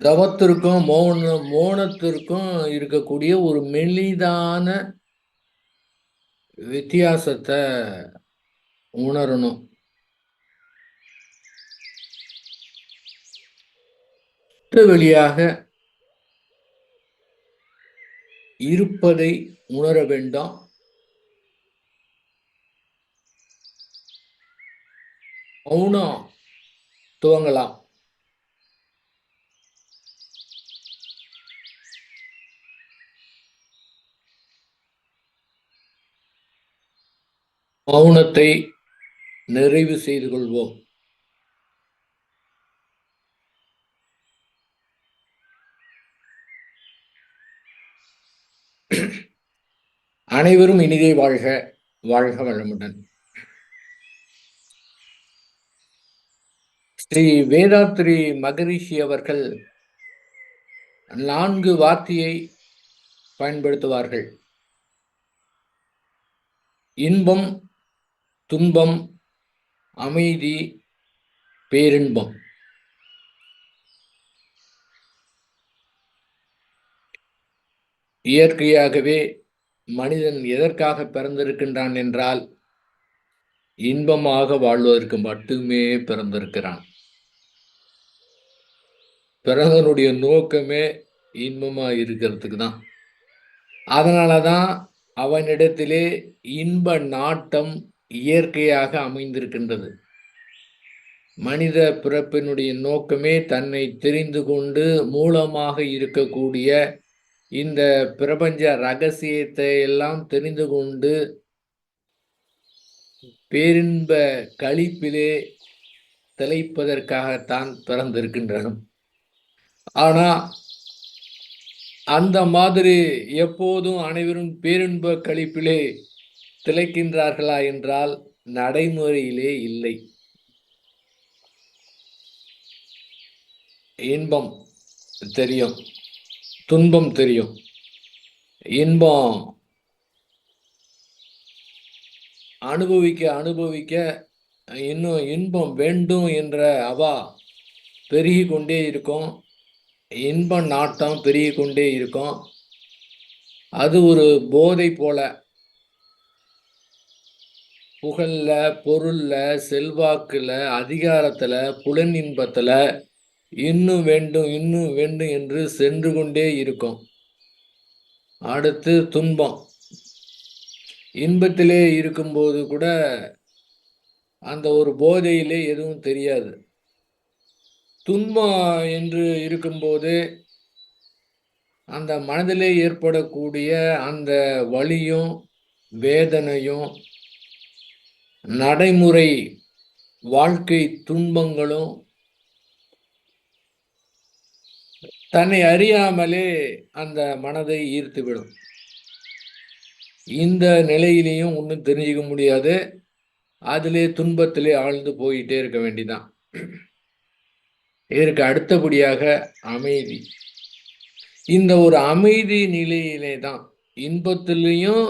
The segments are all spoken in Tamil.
தவத்திற்கும் மோனத்திற்கும் இருக்கக்கூடிய ஒரு மெலிதான வித்தியாசத்தை உணரணும். வழியாக இருப்பதை உணர வேண்டாம். மௌனம் துவங்கலாம். மௌனத்தை நிறைவு செய்து கொள்வோம். அனைவரும் இனிதே வாழ்க, வாழ்க வளமுடன். ஸ்ரீ வேதாத்ரி மகரிஷி அவர்கள் 4 வார்த்தையை பயன்படுத்துவார்கள். இன்பம், துன்பம், அமைதி, பேரின்பம். இயற்கையாகவே மனிதன் எதற்காக பிறந்திருக்கின்றான் என்றால் இன்பமாக வாழ்வதற்கு மட்டுமே பிறந்திருக்கிறான். பிறந்தனுடைய நோக்கமே இன்பமா இருக்கிறதுக்கு தான். அதனாலதான் அவனிடத்திலே இன்ப நாட்டம் இயற்கையாக அமைந்திருக்கின்றது. மனித பிறப்பினுடைய நோக்கமே தன்னை தெரிந்து கொண்டு மூலமாக இருக்கக்கூடிய இந்த பிரபஞ்ச ரகசியத்தை எல்லாம் தெரிந்து கொண்டு பேரின்ப களிப்பிலே திளைப்பதற்காகத்தான் பிறந்திருக்கின்றன. ஆனா அந்த மாதிரி எப்போதும் அனைவரும் பேரின்ப களிப்பிலே திளைக்கின்றார்களா என்றால் நடைமுறையிலே இல்லை. இன்பம் தெரியும், துன்பம் தெரியும். இன்பம் அனுபவிக்க இன்னும் இன்பம் வேண்டும் என்ற அவா பெருகி கொண்டே இருக்கும். இன்ப நாட்டம் பெருகி கொண்டே இருக்கும். அது ஒரு போதை போல. புகழ்ல, பொருள்ல, செல்வாக்குல, அதிகாரத்துல, புலன் இன்பத்துல இன்னும் வேண்டும் இன்னும் வேண்டும் என்று சென்று கொண்டே இருக்கும். அடுத்து துன்பம். இன்பத்திலே இருக்கும்போது கூட அந்த ஒரு போதையிலே எதுவும் தெரியாது. துன்பம் என்று இருக்கும்போது அந்த மனதிலே ஏற்படக்கூடிய அந்த வலியும் வேதனையும் நடைமுறை வாழ்க்கை துன்பங்களும் தன்னை அறியாமலே அந்த மனதை ஈர்த்துவிடும். இந்த நிலையிலையும் ஒன்றும் தெரிஞ்சுக்க முடியாது. அதிலே துன்பத்திலே ஆழ்ந்து போயிட்டே இருக்க வேண்டிதான். இதற்கு அடுத்தபடியாக அமைதி. இந்த ஒரு அமைதி நிலையிலே தான் இன்பத்திலையும்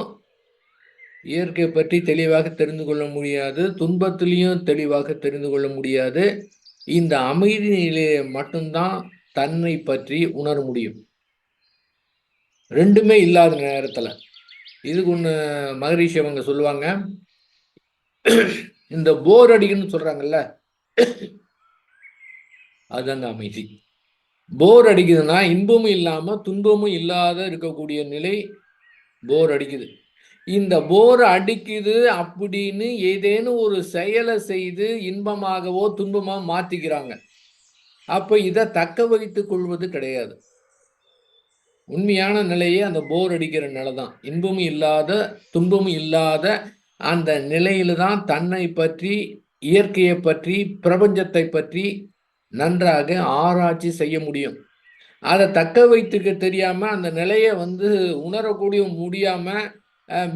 இயற்கை பற்றி தெளிவாக தெரிந்து கொள்ள முடியாது, துன்பத்திலையும் தெளிவாக தெரிந்து கொள்ள முடியாது. இந்த அமைதி நிலையை மட்டும்தான் தன்னை பற்றி உணர முடியும். ரெண்டுமே இல்லாத நேரத்துல இதுக்கு ஒண்ணு மகரிஷி அவங்க சொல்லுவாங்க, இந்த போர் அடிக்குன்னு சொல்றாங்கல்ல, அதுதாங்க அமைதி. போர் அடிக்குதுன்னா இன்பமும் இல்லாம துன்பமும் இல்லாத இருக்கக்கூடிய நிலை போர் அடிக்குது. இந்த போர் அடிக்குது அப்படின்னு ஏதேனும் ஒரு செயலை செய்து இன்பமாகவோ துன்பமா மாத்திக்கிறாங்க. அப்ப இதை தக்க வைத்துக் கொள்வது கிடையாது. உண்மையான நிலையே அந்த போர் அடிக்கிற நிலை தான். இன்பமும் இல்லாத துன்பமும் இல்லாத அந்த நிலையில தான் தன்னை பற்றி, இயற்கையை பற்றி, பிரபஞ்சத்தை பற்றி நன்றாக ஆராய்ச்சி செய்ய முடியும். அதை தக்க வைத்துக்க தெரியாம அந்த நிலையை உணரக்கூடிய முடியாம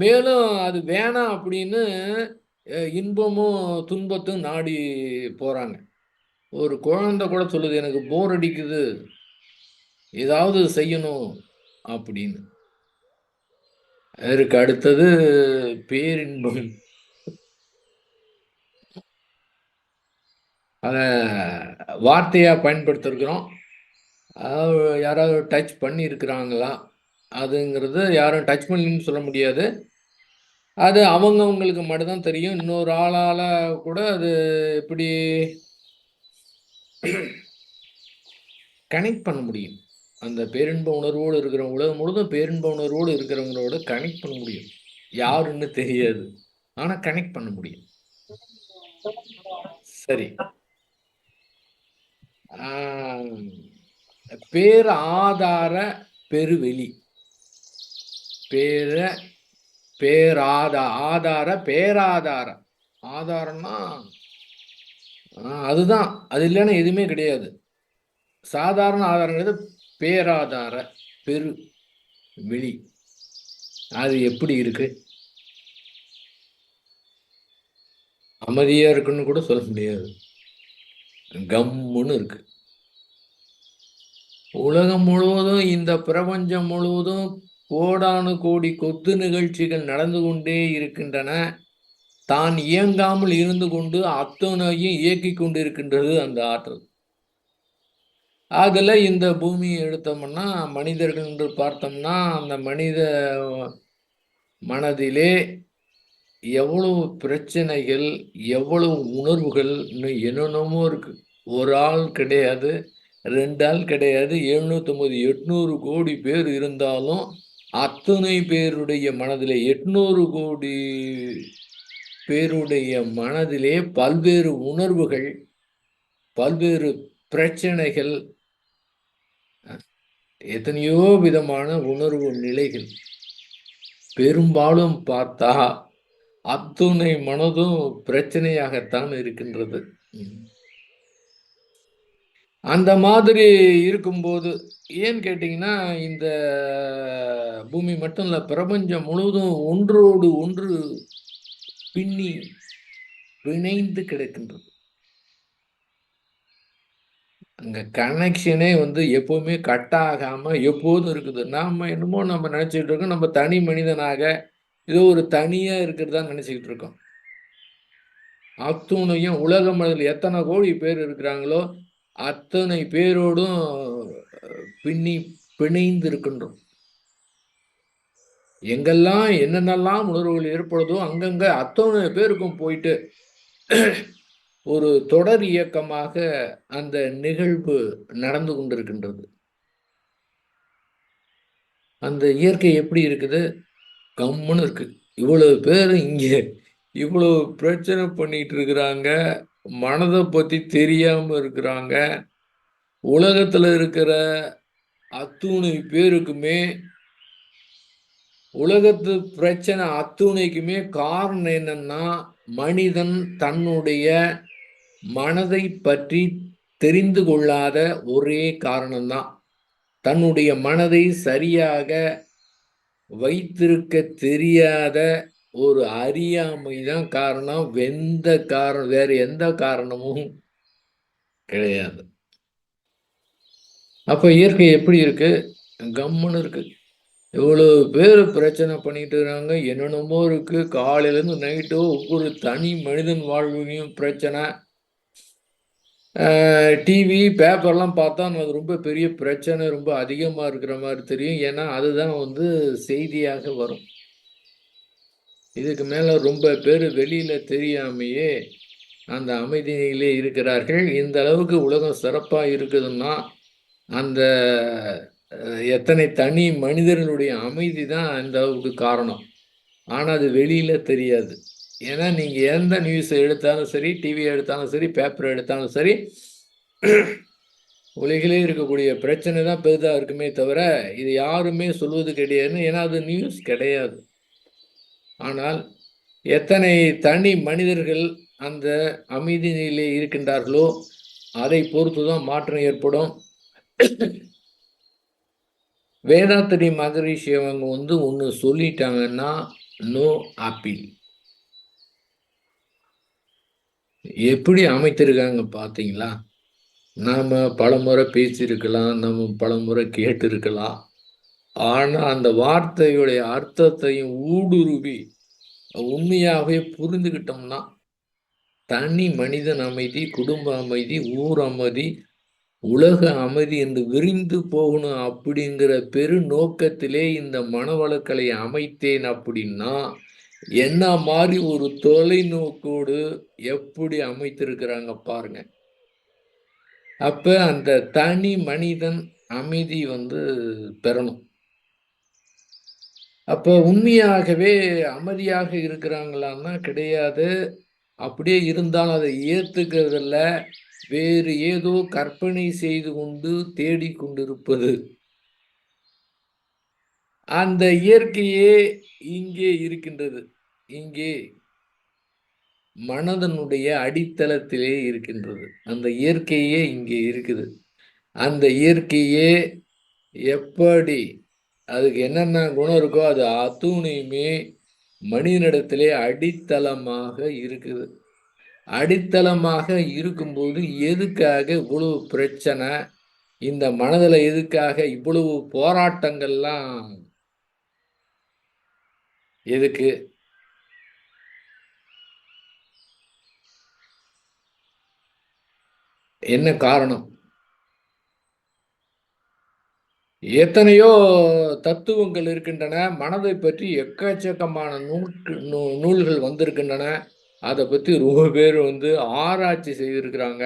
மேலும் அது வேணாம் அப்படின்னு இன்பமும் துன்பத்தும் நாடி போறாங்க. ஒரு குழந்தை கூட சொல்லுது, எனக்கு போர் அடிக்குது, ஏதாவது செய்யணும் அப்படின்னு. அதற்கு அடுத்தது பேரின்பம். அத வார்த்தையா பயன்படுத்திருக்கிறோம். அதாவது யாராவது டச் பண்ணியிருக்கிறாங்களா? அதுங்கிறது யாரும் டச் பண்ணலன்னு சொல்ல முடியாது. அது அவங்கவங்களுக்கு மட்டும் தான் தெரியும். இன்னொரு ஆளால கூட அது எப்படி கனெக்ட் பண்ண முடியும். அந்த பேரின்ப உணர்வோடு இருக்கிறவங்க உலகம் முழுதும் பேரின்ப உணர்வோடு இருக்கிறவங்களோட கனெக்ட் பண்ண முடியும். யாருன்னு தெரியாது. ஆனா கனெக்ட் பண்ண முடியும். சரி. ஆ பேராதார பெருவெளி. பேர ஆதார, பேராதார. ஆதாரம்னா அதுதான். அது இல்லன்னா எதுவுமே கிடையாது. சாதாரண ஆதாரங்கிறது பேராதார பெரு வெளி. அது எப்படி இருக்கு? அமைதியா இருக்குன்னு கூட சொல்ல முடியாது. கம்முன்னு இருக்கு. உலகம் முழுவதும், இந்த பிரபஞ்சம் முழுவதும் கோடானு கோடி கொத்து நிகழ்ச்சிகள் நடந்து கொண்டே இருக்கின்றன. தான் இயங்காமல் இருந்து கொண்டு அத்தனையும் இயக்கிக் கொண்டிருக்கின்றது அந்த ஆற்றல். அதுல இந்த பூமியை எடுத்தோம்னா, மனிதர்கள் என்று பார்த்தோம்னா, அந்த மனித மனதிலே எவ்வளவு பிரச்சனைகள், எவ்வளவு உணர்வுகள், இன்னும் என்னென்னமோ இருக்கு. ஒரு ஆள் கிடையாது, 2 ஆள் கிடையாது, 750, 800 கோடி பேர் இருந்தாலும், அத்தனை பேருடைய மனதிலே 800 கோடி பேருடைய மனதிலே பல்வேறு உணர்வுகள், பல்வேறு பிரச்சனைகள், எத்தனையோ விதமான உணர்வு நிலைகள். பெரும்பாலும் பார்த்தா, அத்துணை மனதும் பிரச்சனையாகத்தான் இருக்கின்றது. அந்த மாதிரி இருக்கும்போது, ஏன்னு கேட்டீங்கன்னா, இந்த பூமி மட்டும் இல்ல, பிரபஞ்சம் முழுவதும் ஒன்றோடு ஒன்று பின்னி பிணைந்து கிடக்கின்றது. அங்க கனெக்ஷனே வந்து எப்பவுமே கட் ஆகாம எப்போதும் இருக்குது. நாம என்னமோ நம்ம நினைச்சுட்டு இருக்கோம், நம்ம தனி மனிதனாக ஏதோ ஒரு தனியா இருக்கிறதா நினைச்சுக்கிட்டு இருக்கோம். அத்துணையும் உலகம் அதில் எத்தனை கோடி பேர் இருக்கிறாங்களோ, அத்தனை பேரோடும் பின்னி பிணைந்து இருக்கின்றோம். எங்கெல்லாம் என்னென்னலாம் உணர்வுகள் ஏற்படுதோ அங்கங்க அத்தனை பேருக்கும் போயிட்டு ஒரு தொடர் இயக்கமாக அந்த நிகழ்வு நடந்து கொண்டிருக்கின்றது. அந்த இயற்கை எப்படி இருக்குது? கம்முன்னு இருக்கு. இவ்வளவு பேர் இங்க இவ்வளவு பிரச்சனை பண்ணிட்டு இருக்கிறாங்க. மனதை பத்தி தெரியாம இருக்கிறாங்க. உலகத்துல இருக்கிற அத்துணை பேருக்குமே உலகத்து பிரச்சனை அத்துணைக்குமே காரணம் என்னன்னா, மனிதன் தன்னுடைய மனதை பற்றி தெரிந்து கொள்ளாத ஒரே காரணம்தான். தன்னுடைய மனதை சரியாக வைத்திருக்க தெரியாத ஒரு அறியாமை தான் காரணம். வேற எந்த காரணமும் கிடையாது. அப்ப இயற்கை எப்படி இருக்கு? கம்முன்னு இருக்கு. இவ்வளவு பேர் பிரச்சனை பண்ணிட்டு இருக்காங்க. என்னென்னமோ இருக்கு. காலையிலேருந்து நைட்டு ஒவ்வொரு தனி மனிதன் வாழ்விலையும் பிரச்சனை. டிவி, பேப்பர்லாம் பார்த்தா அது ரொம்ப பெரிய பிரச்சனை, ரொம்ப அதிகமா இருக்கிற மாரி தெரியும். ஏன்னா, அதுதான் வந்து செய்தியாக வரும். இதுக்கு மேல ரொம்ப பேரு வெளியில தெரியாமயே அந்த அமைதியிலே இருக்கிறார்கள். இந்த அளவுக்கு உலகம் சிறப்பா இருக்குதுன்னா, அந்த எத்தனை தனி மனிதர்களுடைய அமைதி தான் இந்த அளவுக்கு காரணம். ஆனா, அது வெளியில தெரியாது. ஏன்னா, நீங்க எந்த நியூஸ எடுத்தாலும் சரி, டிவி எடுத்தாலும் சரி, பேப்பர் எடுத்தாலும் சரி, உலகிலே இருக்கக்கூடிய பிரச்சனை தான் பெரிதா இருக்குமே தவிர, இது யாருமே சொல்வது கிடையாதுன்னு. ஏன்னா, அது நியூஸ் கிடையாது. ஆனால், எத்தனை தனி மனிதர்கள் அந்த அமைதி நிலையிலே இருக்கின்றார்களோ, அதை பொறுத்து தான் மாற்றம் ஏற்படும். வேதாத்திரி மகரிஷி அவங்க வந்து ஒண்ணு சொல்லிட்டாங்கன்னா, நோ அப்பீல். எப்படி அமைத்திருக்காங்க பார்த்தீங்களா? நாம பலமுறை பேசியிருக்கலாம், நம்ம பலமுறை கேட்டிருக்கலாம். ஆனா, அந்த வார்த்தையுடைய அர்த்தத்தையும் ஊடுருவி உண்மையாவே புரிந்துகிட்டோம்னா, தனி மனிதன் அமைதி, குடும்ப அமைதி, ஊர் அமைதி, உலக அமைதி என்று விரிந்து போகணும் அப்படிங்கிற பெரு நோக்கத்திலே இந்த மனவளக்கலை அமைத்தேன் அப்படின்னா என்ன மாதிரி ஒரு தொலைநோக்கோடு எப்படி அமைத்திருக்கிறாங்க பாருங்க. அப்ப அந்த தனி மனிதன் அமைதி பெறணும். அப்ப உண்மையாகவே அமைதியாக இருக்கிறாங்களான்னா கிடையாது. அப்படியே இருந்தாலும் அதை ஏத்துக்கிறதில்ல. வேறு ஏதோ கற்பனை செய்து கொண்டு தேடிக் கொண்டிருப்பது. அந்த இயற்கையே இங்கே இருக்கின்றது. இங்கே மனதனுடைய அடித்தளத்திலே இருக்கின்றது. அந்த இயற்கையே இங்கே இருக்குது. அந்த இயற்கையே எப்படி அதுக்கு என்னென்ன குணம் இருக்கோ அது அத்துணையுமே மனிதனிடத்திலே அடித்தளமாக இருக்குது. அடித்தளமாக இருக்கும்போது எதுக்காக இவ்வளவு பிரச்சனை? இந்த மனதில் எதுக்காக இவ்வளவு போராட்டங்கள்லாம்? எதுக்கு? என்ன காரணம்? எத்தனையோ தத்துவங்கள் இருக்கின்றன. மனதை பற்றி எக்கச்சக்கமான நூல்கள் வந்திருக்கின்றன. அதை பற்றி ரொம்ப பேர் ஆராய்ச்சி செய்திருக்கிறாங்க.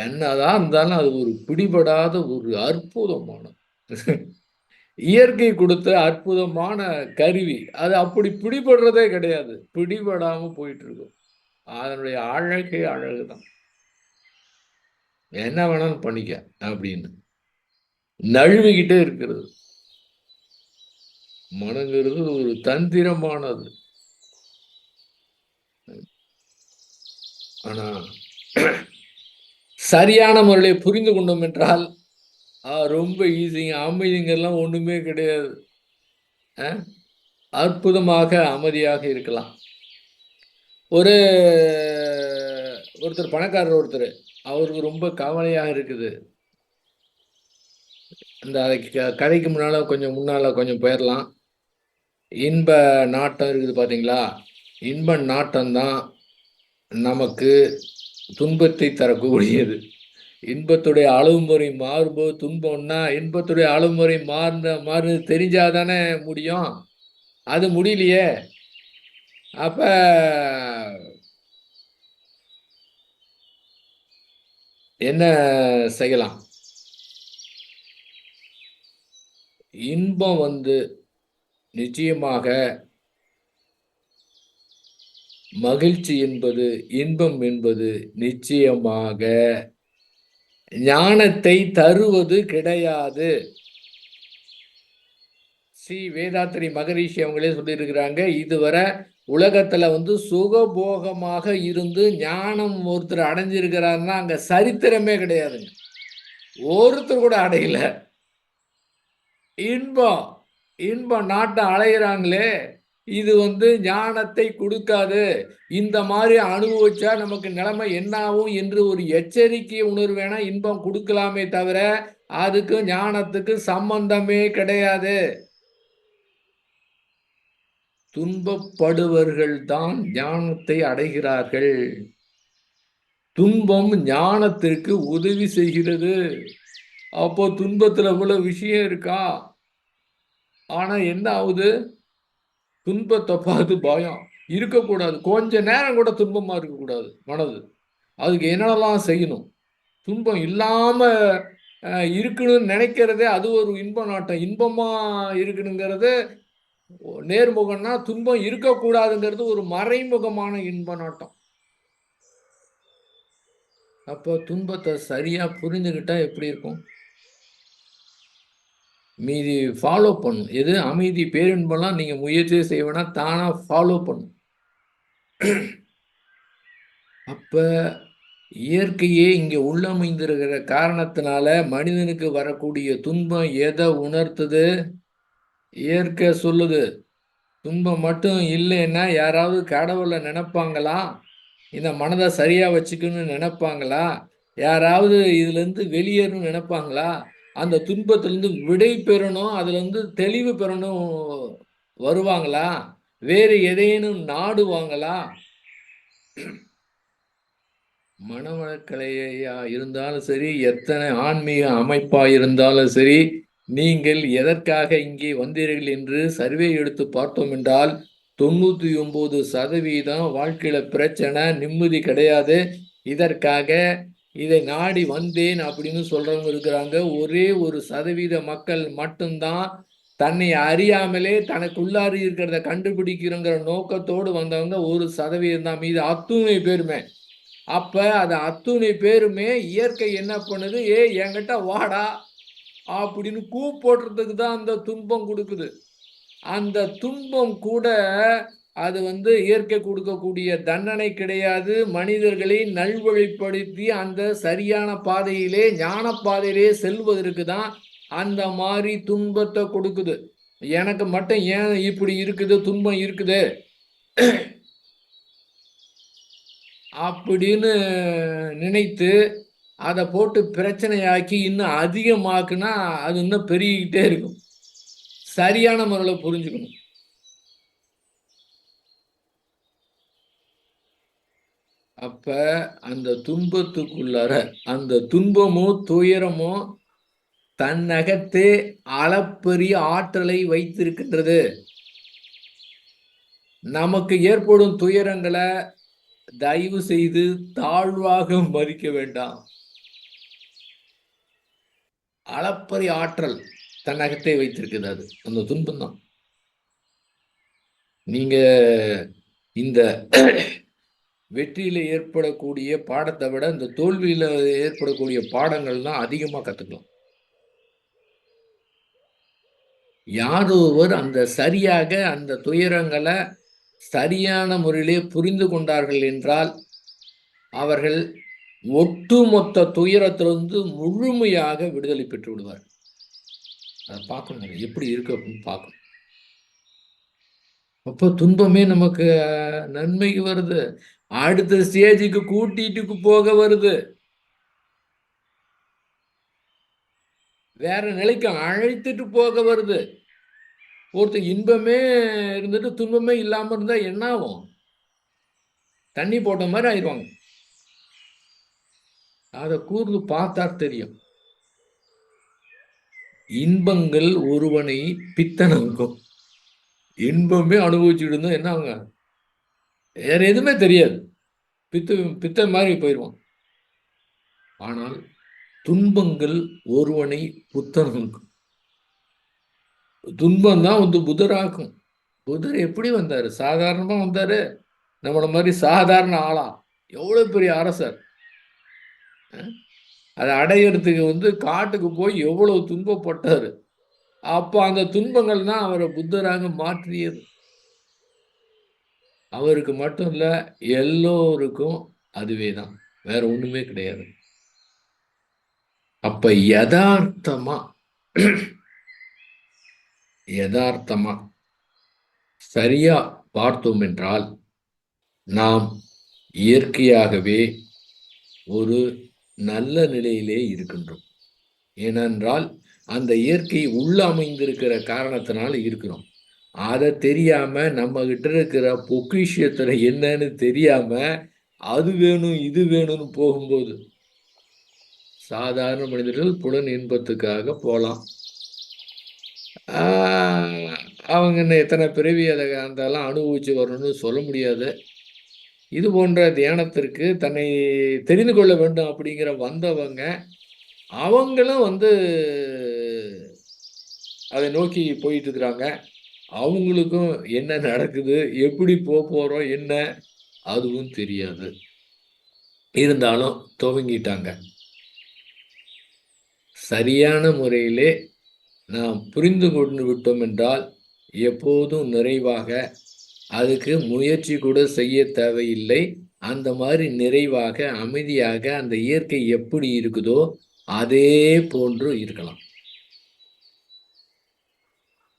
என்னதான் இருந்தாலும் அது ஒரு பிடிபடாத ஒரு அற்புதமான இயற்கை கொடுத்த அற்புதமான கருவி. அது அப்படி பிடிபடுறதே கிடையாது. பிடிபடாம போயிட்டு இருக்கும். அதனுடைய அழகே அழகுதான். என்ன வேணாலும் பண்ணிக்க அப்படின்னு நழுவிக்கிட்டே இருக்கிறது. மனங்கிறது ஒரு தந்திரமானது. ஆனா சரியான முறையில் புரிந்து கொண்டோம் என்றால் ரொம்ப ஈஸிங்க. அமைதிங்கெல்லாம் ஒண்ணுமே கிடையாது. அற்புதமாக அமைதியாக இருக்கலாம். ஒருத்தர் பணக்காரர் ஒருத்தர், அவருக்கு ரொம்ப கவலையாக இருக்குது. இந்த கதைக்கு முன்னால கொஞ்சம் போயிடலாம். இன்ப நாட்டம் இருக்குது பார்த்தீங்களா? இன்ப நாட்டம் தான் நமக்கு துன்பத்தை தரக்கூடியது. இன்பத்துடைய அளவுமுறை மாறும்போது துன்பம்னா இன்பத்துடைய அளவுமுறை மாறு தெரிஞ்சாதானே முடியும். அது முடியலையே. அப்ப என்ன செய்யலாம்? இன்பம் நிச்சயமாக மகிழ்ச்சி என்பது, இன்பம் என்பது நிச்சயமாக ஞானத்தை தருவது கிடையாது. ஸ்ரீ வேதாத்திரி மகரிஷி அவங்களே சொல்லியிருக்கிறாங்க, இதுவரை உலகத்துல சுகபோகமாக இருந்து ஞானம் ஒருத்தர் அடைஞ்சிருக்கிறாருன்னா அங்க சரித்திரமே கிடையாதுங்க. ஒருத்தர் கூட அடையல. இன்பம் நாட்டை அலைகிறாங்களே, இது ஞானத்தை கொடுக்காது. இந்த மாதிரி அனுபவிச்சா நமக்கு நிலைமை என்னாகும் என்று ஒரு எச்சரிக்கை உணர்வேனா இன்பம் கொடுக்கலாமே தவிர அதுக்கு ஞானத்துக்கு சம்பந்தமே கிடையாது. துன்பப்படுவர்கள் தான் ஞானத்தை அடைகிறார்கள். துன்பம் ஞானத்திற்கு உதவி செய்கிறது. அப்போ துன்பத்துல இவ்வளவு விஷயம் இருக்கா? ஆனா என்ன ஆகுது? துன்பத்தை பார்த்து பயம் இருக்கக்கூடாது. கொஞ்ச நேரம் கூட துன்பமா இருக்கக்கூடாது மனது. அதுக்கு என்னெல்லாம் செய்யணும்? துன்பம் இல்லாம இருக்கணும்னு நினைக்கிறதே அது ஒரு இன்ப நாட்டம். இன்பமா இருக்கணுங்கிறது நேர்முகம்னா, துன்பம் இருக்கக்கூடாதுங்கிறது ஒரு மறைமுகமான இன்ப நாட்டம். அப்போ துன்பத்தை சரியா புரிஞ்சுக்கிட்டா எப்படி இருக்கும்? மீதி ஃபாலோ பண்ணும். எது அமைதி பேரின்பம்லாம் நீங்க முயற்சியே செய்வேனா தானா ஃபாலோ பண்ணும். அப்ப இயற்கையே இங்க உள்ளமைந்திருக்கிற காரணத்தினால மனிதனுக்கு வரக்கூடிய துன்பம் எதை உணர்த்துது? இயற்கை சொல்லுது. துன்பம் மட்டும் இல்லைன்னா யாராவது கடவுளை நினைப்பாங்களா? இந்த மனதை சரியா வச்சுக்கணும்னு நினைப்பாங்களா? யாராவது இதுலேருந்து வெளியேறணும்னு நினைப்பாங்களா? அந்த துன்பத்திலேருந்து விடை பெறணும், அதுலேருந்து தெளிவு பெறணும் வருவாங்களா? வேறு எதையேனும் நாடுவாங்களா? மனவளக்கலையா இருந்தாலும் சரி, எத்தனை ஆன்மீக அமைப்பா இருந்தாலும் சரி, நீங்கள் எதற்காக இங்கே வந்தீர்கள் என்று சர்வே எடுத்து பார்த்தோம் என்றால் 99% வாழ்க்கையில பிரச்சனை, நிம்மதி கிடையாது. இதற்காக இதை நாடி வந்தேன் அப்படின்னு சொல்றவங்க இருக்கிறாங்க. ஒரே 1% மக்கள் மட்டும்தான் தன்னை அறியாமலே தனக்குள்ளார இருக்கிறத கண்டுபிடிக்கிறங்கிற நோக்கத்தோடு வந்தவங்க 1% தான். மீது அத்துணை பேருமே. அப்ப அது அத்துணை பேருமே இயற்கை என்ன பண்ணுது, ஏய் என்கிட்ட வாடா அப்படின்னு கூப்பிடுறதுக்கு தான் அந்த துன்பம் கொடுக்குது. அந்த துன்பம் கூட அது இயற்கை கொடுக்கக்கூடிய தண்டனை கிடையாது. மனிதர்களை நல்வழிப்படுத்தி அந்த சரியான பாதையிலே, ஞான பாதையிலே செல்வதற்கு தான் அந்த மாதிரி துன்பத்தை கொடுக்குது. எனக்கு மட்டும் ஏன் இப்படி இருக்குது, துன்பம் இருக்குது அப்படின்னு நினைத்து அதை போட்டு பிரச்சனையாக்கி இன்னும் அதிகமாக்குனா அது இன்னும் பெருகிக்கிட்டே இருக்கும். சரியான முறையில் புரிஞ்சுக்கணும். அப்ப அந்த துன்பத்துக்குள்ளார அந்த துன்பமோ துயரமோ தன்னகத்தே அளப்பரிய ஆற்றலை வைத்திருக்கின்றது. நமக்கு ஏற்படும் துயரங்களை தயவு செய்து தாழ்வாக மதிக்க வேண்டாம். அளப்பரிய ஆற்றல் தன்னகத்தே வைத்திருக்குது. அது அந்த துன்பம் தான். நீங்க இந்த வெற்றியில ஏற்படக்கூடிய பாடத்தை விட இந்த தோல்வியில ஏற்படக்கூடிய பாடங்கள் தான் அதிகமா கத்துக்கலாம். யாரொருவர் அந்த சரியாக அந்த துயரங்களை சரியான முறையிலே புரிந்து கொண்டார்கள் என்றால் அவர்கள் ஒட்டுமொத்த துயரத்திலிருந்து முழுமையாக விடுதலை பெற்று விடுவார். அதை பார்க்கணும், எப்படி இருக்கு அப்படின்னு பார்க்கணும். அப்போ துன்பமே நமக்கு நன்மைக்கு வருது, அடுத்த ஸ்டேஜுக்கு கூட்டிட்டு போக வருது, வேற நிலைக்கு அழைத்துட்டு போக வருது. ஒருத்தர் இன்பமே இருந்துட்டு துன்பமே இல்லாம இருந்தா என்ன ஆகும்? தண்ணி போட்ட மாதிரி ஆயிடுவாங்க. அதை கூர்ந்து பார்த்தா தெரியும். இன்பங்கள் ஒருவனை பித்தனாக்கும். இன்பமே அனுபவிச்சுட்டு இருந்தா என்ன ஆகுங்க? வேற எதுவுமே தெரியாது, பித்த மாதிரி போயிடுவான். ஆனால் துன்பங்கள் ஒருவனை புத்தனாக்கும். துன்பம் தான் புதராக்கும். புதர் எப்படி வந்தாரு? சாதாரணமா வந்தாரு? நம்மள மாதிரி சாதாரண ஆளா? எவ்வளவு பெரிய அரசர்! அதை அடையிறதுக்கு காட்டுக்கு போய் எவ்வளவு துன்பப்பட்டாரு. அப்போ அந்த துன்பங்கள் தான் அவரை புத்தராக மாற்றியது. அவருக்கு மட்டும் இல்ல, எல்லோருக்கும் அதுவே தான், வேற ஒண்ணுமே கிடையாது. அப்ப யதார்த்தமா சரியா பார்த்தோம் என்றால் நாம் இயற்கையாகவே ஒரு நல்ல நிலையிலே இருக்கின்றோம். ஏனென்றால் அந்த இயற்கை உள்ள அமைந்திருக்கிற காரணத்தினால இருக்கிறோம். அதை தெரியாம நம்ம கிட்ட இருக்கிற பொக்கிஷத்துல என்னன்னு தெரியாம அது வேணும் இது வேணும்னு போகும்போது சாதாரண மனிதர்கள் புலன் இன்பத்துக்காக போகலாம். அவங்க எத்தனை பிறவி அதை அதெல்லாம் அனுபவிச்சு வரணும்னு சொல்ல முடியாது. இது போன்ற தியானத்திற்கு தன்னை தெரிந்து கொள்ள வேண்டும் அப்படிங்கிற வந்தவங்க அவங்களும் அதை நோக்கி போயிட்டு இருக்கிறாங்க. அவங்களுக்கும் என்ன நடக்குது, எப்படி போறோம், என்ன அதுவும் தெரியாது. இருந்தாலும் துவங்கிட்டாங்க. சரியான முறையிலே நாம் புரிந்து கொண்டு விட்டோம் என்றால் எப்போதும் நிறைவாக, அதுக்கு முயற்சி கூட செய்ய தேவையில்லை. அந்த மாதிரி நிறைவாக அமைதியாக அந்த இயற்கை எப்படி இருக்குதோ அதே போன்று இருக்கலாம்.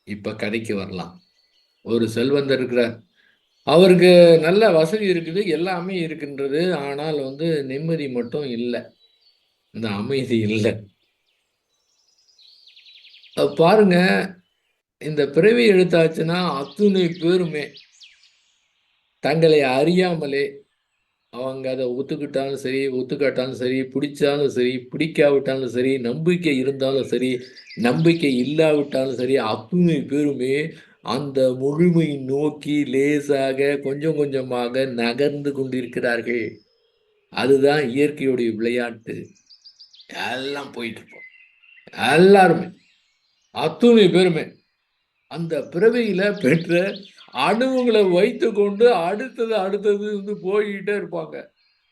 இப்ப கதைக்கு வரலாம். ஒரு செல்வந்தர் இருக்கிறார். அவருக்கு நல்ல வசதி இருக்குது, எல்லாமே இருக்கின்றது. ஆனால் நிம்மதி மட்டும் இல்லை, இந்த அமைதி இல்லை. பாருங்க, இந்த பிறவி எடுத்தாச்சுன்னா அத்துணை பேருமே தங்களை அறியாமலே அவங்க அதை ஒத்துக்கிட்டாலும் சரி, ஒத்துக்காட்டாலும் சரி, பிடிச்சாலும் சரி, பிடிக்காவிட்டாலும் சரி, நம்பிக்கை இருந்தாலும் சரி, நம்பிக்கை இல்லாவிட்டாலும் சரி, அத்துணை பேருமே அந்த முழுமை நோக்கி லேசாக கொஞ்சம் கொஞ்சமாக நகர்ந்து கொண்டிருக்கிறார்கள். அதுதான் இயற்கையுடைய விளையாட்டு. எல்லாம் போயிட்டு இருப்போம். எல்லாருமே, அத்துணை பேருமே அந்த பிறவியில பெற்ற அனுபவங்களை வைத்துக்கொண்டு அடுத்தது அடுத்தது வந்து போய்கிட்டே இருப்பாங்க.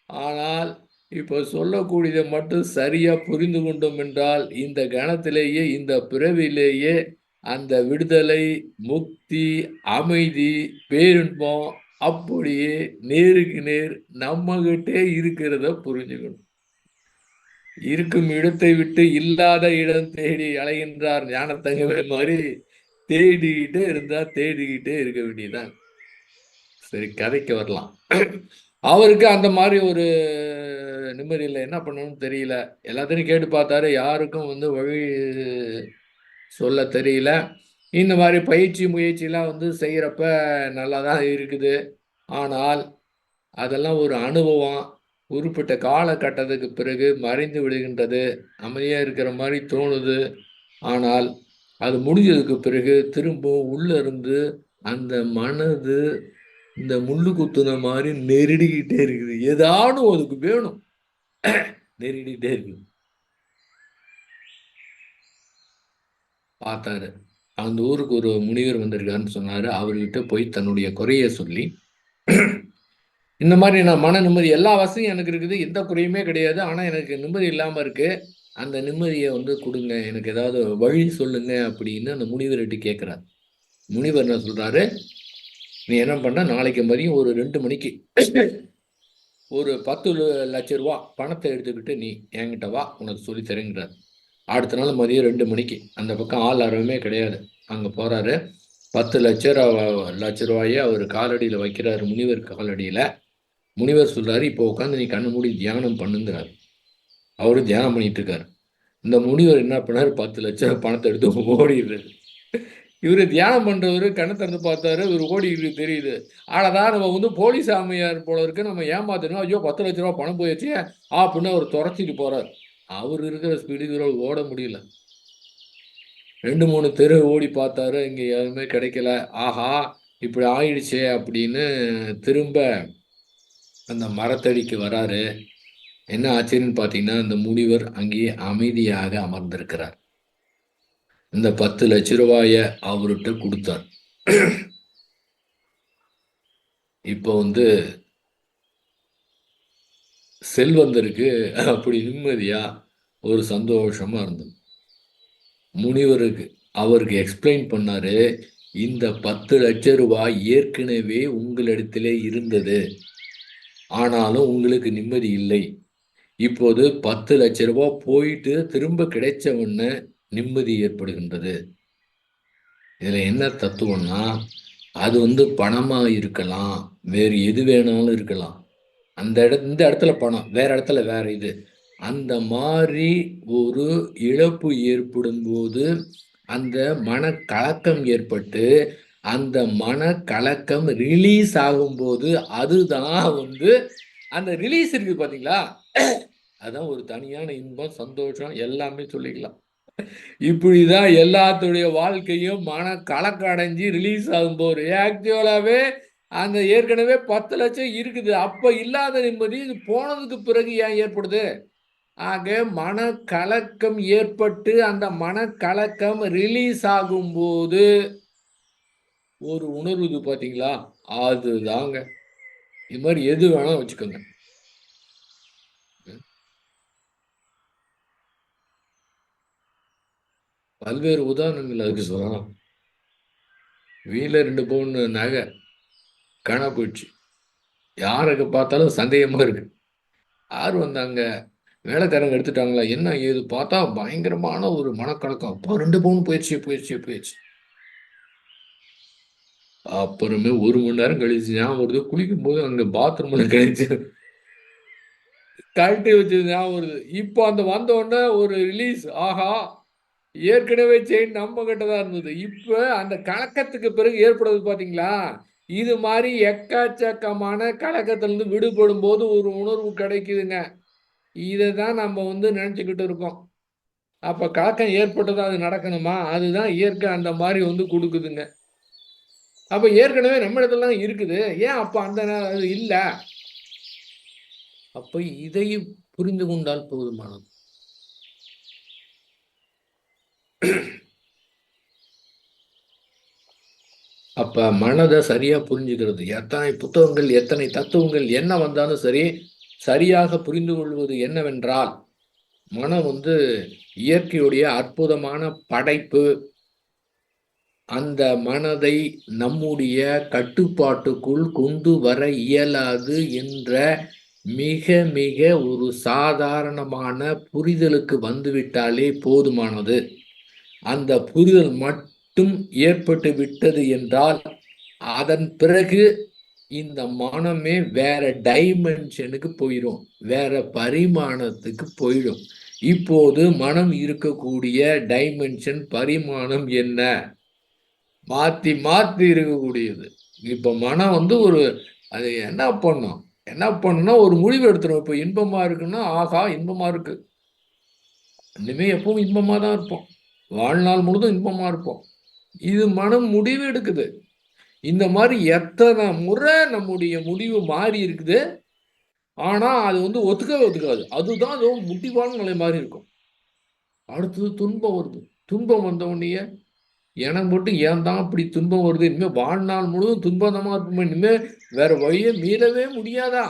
ஆனால் இப்போ சொல்லக்கூடியதை மட்டும் சரியா புரிந்து கொண்டோம் என்றால், இந்த கணத்திலேயே, இந்த பிறவியிலேயே அந்த விடுதலை, முக்தி, அமைதி, பேரின்பம் அப்படியே நேருக்கு நேர் நம்மகிட்டே இருக்கிறத புரிஞ்சுக்கணும். இருக்கும் இடத்தை விட்டு இல்லாத இடம் தேடி அலைகின்றார் ஞானத்தங்கவே மாரி தேடிக்கிட்டே இருந்தா தேடிக்கிட்டே இருக்க வேண்டியதுதான். சரி, கதைக்கு வரலாம். அவருக்கு அந்த மாரி ஒரு நிம்மதி இல்ல. என்ன பண்ணணும்னு தெரியல. எல்லாத்தையும் கேட்டு பார்த்தாரு. யாருக்கும் வந்து வழி சொல்ல தெரியல. இந்த மாரி பயிற்சி, முயற்சிலாம் வந்து செய்யறப்ப நல்லா தான் இருக்குது. ஆனால், அதெல்லாம் ஒரு அனுபவம். குறிப்பிட்ட காலகட்டத்துக்கு பிறகு மறைந்து விடுகின்றது. அமைதியா இருக்கிற மாரி தோணுது. ஆனால், அது முடிஞ்சதுக்கு பிறகு திரும்பவும் உள்ள இருந்து அந்த மனது இந்த முள்ளு குத்துன மாரி நெருடிக்கிட்டே இருக்குது. ஏதானும் அதுக்கு வேணும். நெருடிட்டே இருக்குது. பார்த்தாரு. அந்த ஊருக்கு ஒரு முனிவர் வந்திருக்காருன்னு சொன்னாரு. அவர்கிட்ட போய் தன்னுடைய குறைய சொல்லி, இந்த மாரி நான் மன நிம்மதி எல்லா வசதியும் எனக்கு இருக்குது. எந்த குறையுமே கிடையாது. ஆனா எனக்கு நிம்மதி இல்லாம இருக்கு. அந்த நிம்மதிய வந்து குடுங்க. எனக்கு ஏதாவது வழி சொல்லுங்க அப்படின்னு அந்த முனிவர்ட்ட கேட்கிறார். முனிவர் என்ன சொல்றாரு, "நீ என்ன பண்ண நாளைக்கு மதியம் ஒரு 2 மணிக்கு ஒரு ரூ. 10,00,000 பணத்த எடுத்துக்கிட்டு நீ என்கிட்ட வா. உனக்கு சொல்லி தரேங்கிறார்." அடுத்த நாள் மதியம் 2 மணிக்கு அந்த பக்கம் ஆள் அறவே கிடையாது. அங்க போறாரு. 10,00,000 அவரு காலடியில வைக்கிறாரு. முனிவர் காலடியில. முனிவர் சொல்றாரு, "இப்போ உட்காந்து நீ கண்ண மூடி தியானம் பண்ணுங்கிறாரு." அவரு தியானம் பண்ணிட்டு இருக்காரு. இந்த முனிவர் என்ன பண்ணாரு, 10,00,000 பணத்த எடுத்து ஓடிடுறாரு. இவரு தியானம் பண்றவரு கண்ண திறந்து பார்த்தாரு. இவரு ஓடிக்கிட்டு தெரியுது. அடடா! நம்ம வந்து போலி சாமியார் போல இருக்கு. நம்ம ஏமாத்தணும். ஐயோ! ரூ. 10,00,000 பணம் போயிருச்சே! அப்படின்னு அவரு தொரத்திட்டு போறாரு. அவரு இருக்கிற ஸ்பீடுக்கு இவரால ஓட முடியல. 2, 3 தெரு ஓடி பார்த்தாரு. இங்க எதுவுமே கிடைக்கல. ஆஹா! இப்படி ஆயிடுச்சே அப்படின்னு திரும்ப அந்த மரத்தடிக்கு வராரு. என்ன ஆச்சுன்னு பார்த்தீங்கன்னா, அந்த முனிவர் அங்கேயே அமைதியாக அமர்ந்திருக்கிறார். இந்த ரூ. 10,00,000 அவர்ட்ட குடுத்தார். இப்போ வந்து செல்வந்தருக்கு அப்படி நிம்மதியா, ஒரு சந்தோஷமா இருந்தது. முனிவருக்கு அவருக்கு எக்ஸ்பிளைன் பண்ணாரு. இந்த ரூ. 10,00,000 ஏற்கனவே உங்களிடத்திலே இருந்தது. ஆனாலும் உங்களுக்கு நிம்மதி இல்லை. இப்போது ரூ. 10,00,000 போயிட்டு திரும்ப கிடைச்ச உடனே நிம்மதி ஏற்படுகின்றது. இதுல என்ன தத்துவம்னா, அது வந்து பணமா இருக்கலாம். வேறு எது வேணாலும் இருக்கலாம். இந்த இடத்துல பணம், வேற இடத்துல வேற இது. அந்த மாரி ஒரு இழப்பு ஏற்படும்போது, அந்த மனக்கலக்கம் ஏற்பட்டு, அந்த மனக்கலக்கம் ரிலீஸ் ஆகும்போது, அதுதான் வந்து அந்த ரிலீஸ் இருக்கு பார்த்தீங்களா? அதான் ஒரு தனியான இன்பம், சந்தோஷம் எல்லாமே சொல்லிக்கலாம். இப்படிதான் எல்லாத்துடைய வாழ்க்கையும் கலக்கம் அடைஞ்சு ரிலீஸ் ஆகும்போது, ஆக்சுவலாவே அந்த ஏற்கனவே 10,00,000 இருக்குது. அப்ப இல்லாத நிம்மதி இது போனதுக்கு பிறகு ஏன் ஏற்படுது? ஆக மனக்கலக்கம் ஏற்பட்டு, அந்த மனக்கலக்கம் ரிலீஸ் ஆகும்போது, ஒரு உணர்வு இது பார்த்தீங்களா? அதுதாங்க. இது மாரி எது வேணாலும் வச்சுக்கோங்க. ம். பல்வேறு உதாரணங்கள் அதுக்கு சொல்லலாம். வீட்ல 2 பவுன் நகை காணா போயிடுச்சு. யாருக்கு பார்த்தாலும் சந்தேகமா இருக்கு. யார் வந்தாங்க? வேலைக்காரங்க எடுத்துட்டாங்களா? என்ன ஏது? பார்த்தா பயங்கரமான ஒரு மனக்கலக்கம். அப்பா 2 பவுன் போயிருச்சு, போயிருச்சு, போயிருச்சு. அப்புறமே 1 மணி நேரம் கழிச்சு ஞாபகம் வருது. குளிக்கும்போது அங்க பாத்ரூம்ல கழிச்சு கழட்டி வச்சது ஞாபகம் வருது. இப்போ அந்த வந்த உடனே ஒரு ரிலீஸ். ஆஹா! ஏற்கனவே செயின் நம்ம கிட்ட தான் இருந்தது. இப்ப அந்த கலக்கத்துக்கு பிறகு ஏற்படுது பார்த்தீங்களா? இது மாதிரி எக்கச்சக்கமான கலக்கத்திலிருந்து விடுபடும் போது ஒரு உணர்வு கிடைக்குதுங்க. இதை தான் நம்ம நினைச்சுக்கிட்டு இருக்கோம். அப்ப கலக்கம் ஏற்பட்டதா அது நடக்கணுமா? அதுதான் இயற்கை அந்த மாதிரி கொடுக்குதுங்க. அப்ப ஏற்கனவே நம்ம இடத்துல இருக்குது. ஏன் அப்ப அந்த இல்ல? அப்ப இதையும் புரிந்து கொண்டால் போதுமானது. அப்ப மனதை சரியா புரிஞ்சுக்கிறது. எத்தனை புத்தகங்கள், எத்தனை தத்துவங்கள் என்ன வந்தாலும் சரி, சரியாக புரிந்து கொள்வது என்னவென்றால், மனம் இயற்கையுடைய அற்புதமான படைப்பு. அந்த மனதை நம்முடைய கட்டுப்பாட்டுக்குள் கொண்டு வர இயலாது என்ற மிக மிக ஒரு சாதாரணமான புரிதலுக்கு வந்துவிட்டாலே போதுமானது. அந்த புரிதல் மட்டும் ஏற்பட்டு விட்டது என்றால், அதன் பிறகு இந்த மனமே வேற டைமென்ஷனுக்கு போயிடும், வேற பரிமாணத்துக்கு போயிடும். இப்போது மனம் இருக்கக்கூடிய டைமென்ஷன், பரிமாணம் என்ன? மாத்தி மாத்தி இருக்கக்கூடியது. இப்ப மனம் ஒரு அது என்ன பண்ணும்? என்ன பண்ணும்னா ஒரு முடிவு எடுத்துரும். இப்ப இன்பமா இருக்குன்னா, ஆகா இன்பமா இருக்கு. இனிமே எப்பவும் இன்பமா தான் இருப்போம். வாழ்நாள் முழுதும் இன்பமா இருப்போம். இது மனம் முடிவு எடுக்குது. இந்த மாதிரி எத்தனை முறை நம்முடைய முடிவு மாறி இருக்குது. ஆனா அது ஒத்துக்கவே ஒத்துக்காது. அதுதான் ஏதோ முடிவான நிலை மாதிரி இருக்கும். அடுத்தது துன்பம் வருது. துன்பம் வந்த உடனேயே எனக்கு மட்டும் ஏன் தான் இப்படி துன்பம் வருது? இனிமே வாழ்நாள் முழுவதும் துன்பமா இருப்போமே, இனிமே வேற வழியே மீளவே முடியாதா?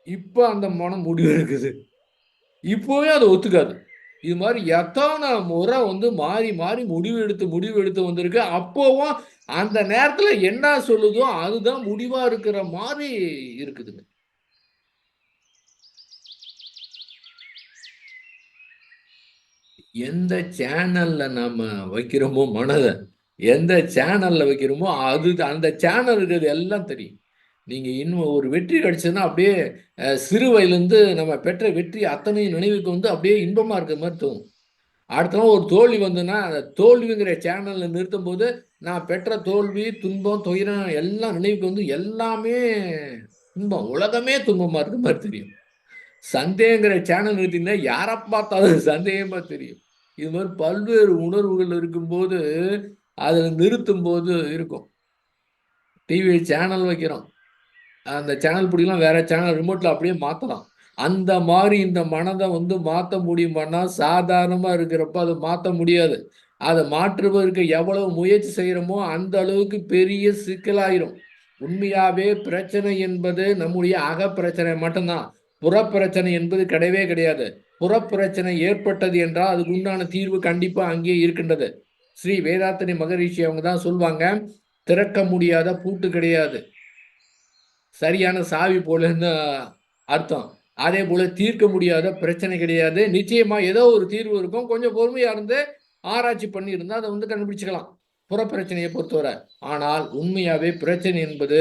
இப்ப அந்த மனம் முடிவு எடுக்குது. இப்போவே அதை ஒத்துக்காது. இது மாதிரி எத்தனை முறை மாறி மாறி முடிவு எடுத்து வந்திருக்கு. அப்போவும் அந்த நேரத்துல என்ன சொல்லுதோ அதுதான் முடிவா இருக்கிற மாதிரி இருக்குதுங்க. எந்த சேனல்ல நாம வைக்கிறோமோ மனதை, எந்த சேனல்ல வைக்கிறோமோ அது அந்த சேனல் இருக்கிறது எல்லாம் தெரியும். நீங்க இன்னும் ஒரு வெற்றி கிடைச்சதுன்னா அப்படியே சிறு வயதிலிருந்து நம்ம பெற்ற வெற்றி அத்தனையும் நினைவுக்கு அப்படியே இன்பமா இருக்கிற மாதிரி தோணும். அடுத்த நாள் ஒரு தோல்வி வந்துன்னா, அந்த தோல்விங்கிற சேனல்ல நிறுத்தும் போது நான் பெற்ற தோல்வி, துன்பம், துயரம் எல்லாம் நினைவுக்கு எல்லாமே துன்பம். உலகமே துன்பமா இருக்கிற மாதிரி தெரியும். சந்தேகங்கிற சேனல் நிறுத்தினா யாரை பார்த்தாலும் சந்தேகமா தெரியும். இது மாதிரி பல்வேறு உணர்வுகள் இருக்கும்போது அதில் நிறுத்தும் போது இருக்கும். டிவி சேனல் வைக்கிறோம், அந்த சேனல் பிடிக்கலாம், வேற சேனல் ரிமோட்ல அப்படியே மாற்றலாம். அந்த மாதிரி இந்த மனதை மாற்ற முடியுமானா சாதாரணமாக இருக்கிறப்ப அதை மாற்ற முடியாது. அதை மாற்றுவதற்கு எவ்வளவு முயற்சி செய்கிறோமோ அந்த அளவுக்கு பெரிய சிக்கலாயிரும். உண்மையாவே பிரச்சனை என்பது நம்முடைய அகப்பிரச்சனை மட்டும்தான். புறப்பிரச்சனை என்பது கிடையவே கிடையாது. புறப்பிரச்சனை ஏற்பட்டது என்றால் அதுக்கு உண்டான தீர்வு கண்டிப்பா அங்கேயே இருக்கின்றது. ஸ்ரீ வேதாத்திரி மகரிஷி அவங்க தான் சொல்லுவாங்க, திறக்க முடியாத பூட்டு கிடையாது, சரியான சாவி போலன்னு அர்த்தம். அதே போல தீர்க்க முடியாத பிரச்சனை கிடையாது. நிச்சயமா ஏதோ ஒரு தீர்வு இருக்கும். கொஞ்சம் பொறுமையா இருந்து ஆராய்ச்சி பண்ணி இருந்தா அதை கண்டுபிடிச்சுக்கலாம், புறப்பிரச்சனையை பொறுத்தவரை. ஆனால் உண்மையாவே பிரச்சனை என்பது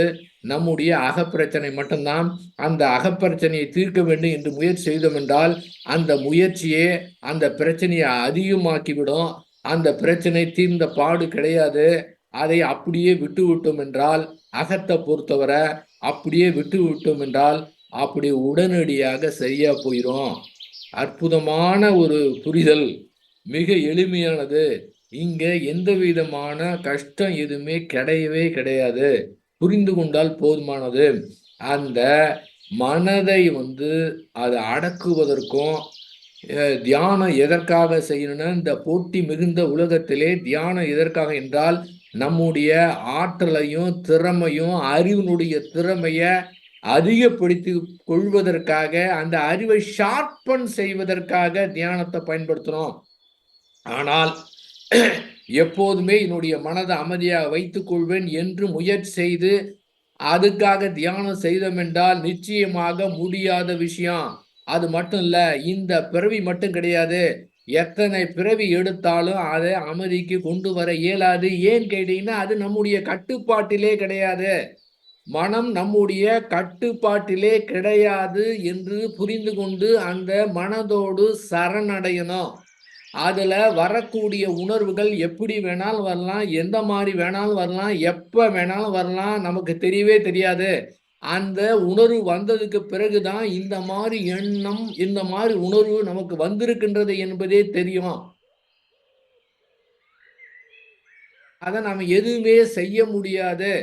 நம்முடைய அகப்பிரச்சனை மட்டும்தான். அந்த அகப்பிரச்சனையை தீர்க்க வேண்டும் என்று முயற்சி செய்தோம் என்றால் அந்த முயற்சியே அந்த பிரச்சனையை அதிகமாக்கிவிடும். அந்த பிரச்சனை தீர்ந்த பாடு கிடையாது. அதை அப்படியே விட்டு விட்டோம் என்றால், அகத்தை பொறுத்தவரை அப்படியே விட்டு விட்டோம் என்றால் அப்படி உடனடியாக சரியா போயிடும். அற்புதமான ஒரு புரிதல், மிக எளிமையானது. இங்க எந்த விதமான கஷ்டம் எதுவுமே கிடையவே கிடையாது. புரிந்து கொண்டால் போதுமானது. அந்த மனதை அதை அடக்குவதற்கும் தியானம் எதற்காக செய்யணும்னா, இந்த போட்டி மிகுந்த உலகத்திலே தியானம் எதற்காக என்றால் நம்முடைய ஆற்றலையும் திறமையும் அறிவினுடைய திறமைய அதிகப்படுத்தி கொள்வதற்காக, அந்த அறிவை ஷார்பன் செய்வதற்காக தியானத்தை பயன்படுத்துறோம். ஆனால் எப்போதுமே என்னுடைய மனதை அமைதியாக வைத்துக் கொள்வேன் என்று முயற்சி செய்து அதுக்காக தியானம் செய்தோம் என்றால் நிச்சயமாக முடியாத விஷயம். அது மட்டும் இல்ல, இந்த பிறவி மட்டும் கிடையாது, எத்தனை பிறவி எடுத்தாலும் அதை அமைதிக்கு கொண்டு வர இயலாது. ஏன் கேட்டீங்கன்னா அது நம்முடைய கட்டுப்பாட்டிலே கிடையாது. மனம் நம்முடைய கட்டுப்பாட்டிலே கிடையாது என்று புரிந்து கொண்டு அந்த மனதோடு சரணடையணும். அதுல வரக்கூடிய உணர்வுகள் எப்படி வேணாலும் வரலாம், எந்த மாதிரி வேணாலும் வரலாம், எப்ப வேணாலும் வரலாம், நமக்கு தெரியவே தெரியாது. அந்த உணர்வு வந்ததுக்கு பிறகுதான் இந்த மாதிரி எண்ணம், இந்த மாதிரி உணர்வு நமக்கு வந்திருக்கின்றது என்பதே தெரியும். அத நாம எதுவுமே செய்ய முடியாது.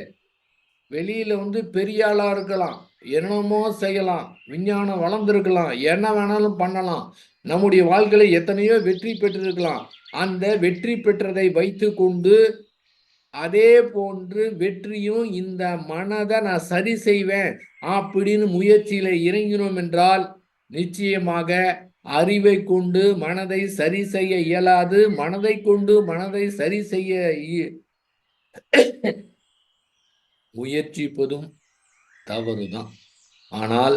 வெளியில பெரிய ஆளா இருக்கலாம். என்னமோ செய்யலாம். விஞ்ஞானம் வளர்ந்திருக்கலாம். என்ன வேணாலும் பண்ணலாம். நம்முடைய வாழ்க்கையில எத்தனையோ வெற்றி பெற்றிருக்கலாம். அந்த வெற்றி பெற்றதை வைத்துக்கொண்டு, அதே போன்று வெற்றியும் இந்த மனத நான் சரி செய்வேன் அப்படின்னு முயற்சியில இறங்கினோம் என்றால், நிச்சயமாக அறிவை கொண்டு மனதை சரி செய்ய இயலாது. மனதை கொண்டு மனதை சரி செய்ய முயற்சிப்பதும் தவறுதான். ஆனால்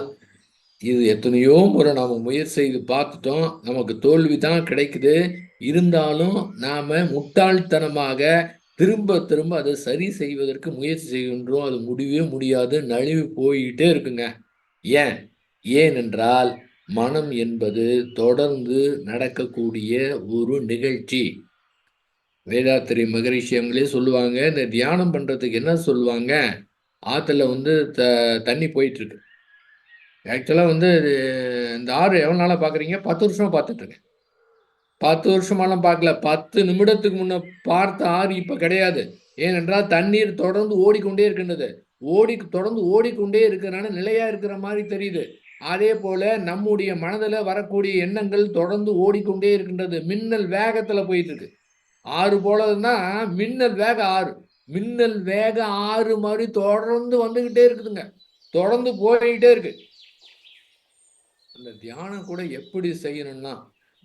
இது எத்தனையோ முறை நாம முயற்சி செய்து பார்த்துட்டோம். நமக்கு தோல்வி தான் கிடைக்குது. இருந்தாலும் நாம முட்டாள்தனமாக திரும்ப திரும்ப அதை சரி செய்வதற்கு முயற்சி செய்கின்றோம். அது முடியவே முடியாது. நழுவி போயிட்டே இருக்குங்க. ஏன்? ஏனென்றால் மனம் என்பது தொடர்ந்து நடக்கக்கூடிய ஒரு நிகழ்ச்சி. வேதாத்திரி மகரிஷி அவங்களே சொல்லுவாங்க, இந்த தியானம் பண்றதுக்கு என்ன சொல்லுவாங்க? ஆத்துல தண்ணி போயிட்டு இருக்கு. ஆக்சுவலா இந்த ஆறு எவ்வளவு நாளா பார்க்குறீங்க? 10 வருஷமா பார்த்துட்டு இருக்கேன். 10 வருஷமாலாம் பார்க்கல. 10 நிமிடத்துக்கு முன்ன பார்த்த ஆறு இப்ப கிடையாது. ஏனென்றால் தண்ணீர் தொடர்ந்து ஓடிக்கொண்டே இருக்கின்றது. தொடர்ந்து ஓடிக்கொண்டே இருக்கிறனால நிலையா இருக்கிற மாதிரி தெரியுது. அதே போல நம்முடைய மனதில வரக்கூடிய எண்ணங்கள் தொடர்ந்து ஓடிக்கொண்டே இருக்கின்றது. மின்னல் வேகத்துல போயிட்டு இருக்கு. ஆறு போலன்னா மின்னல் வேக ஆறு. மின்னல் வேக ஆறு மாதிரி தொடர்ந்து வந்துகிட்டே இருக்குதுங்க. தொடர்ந்து போயிட்டே இருக்கு. அந்த தியானம் கூட எப்படி செய்யணும்னா,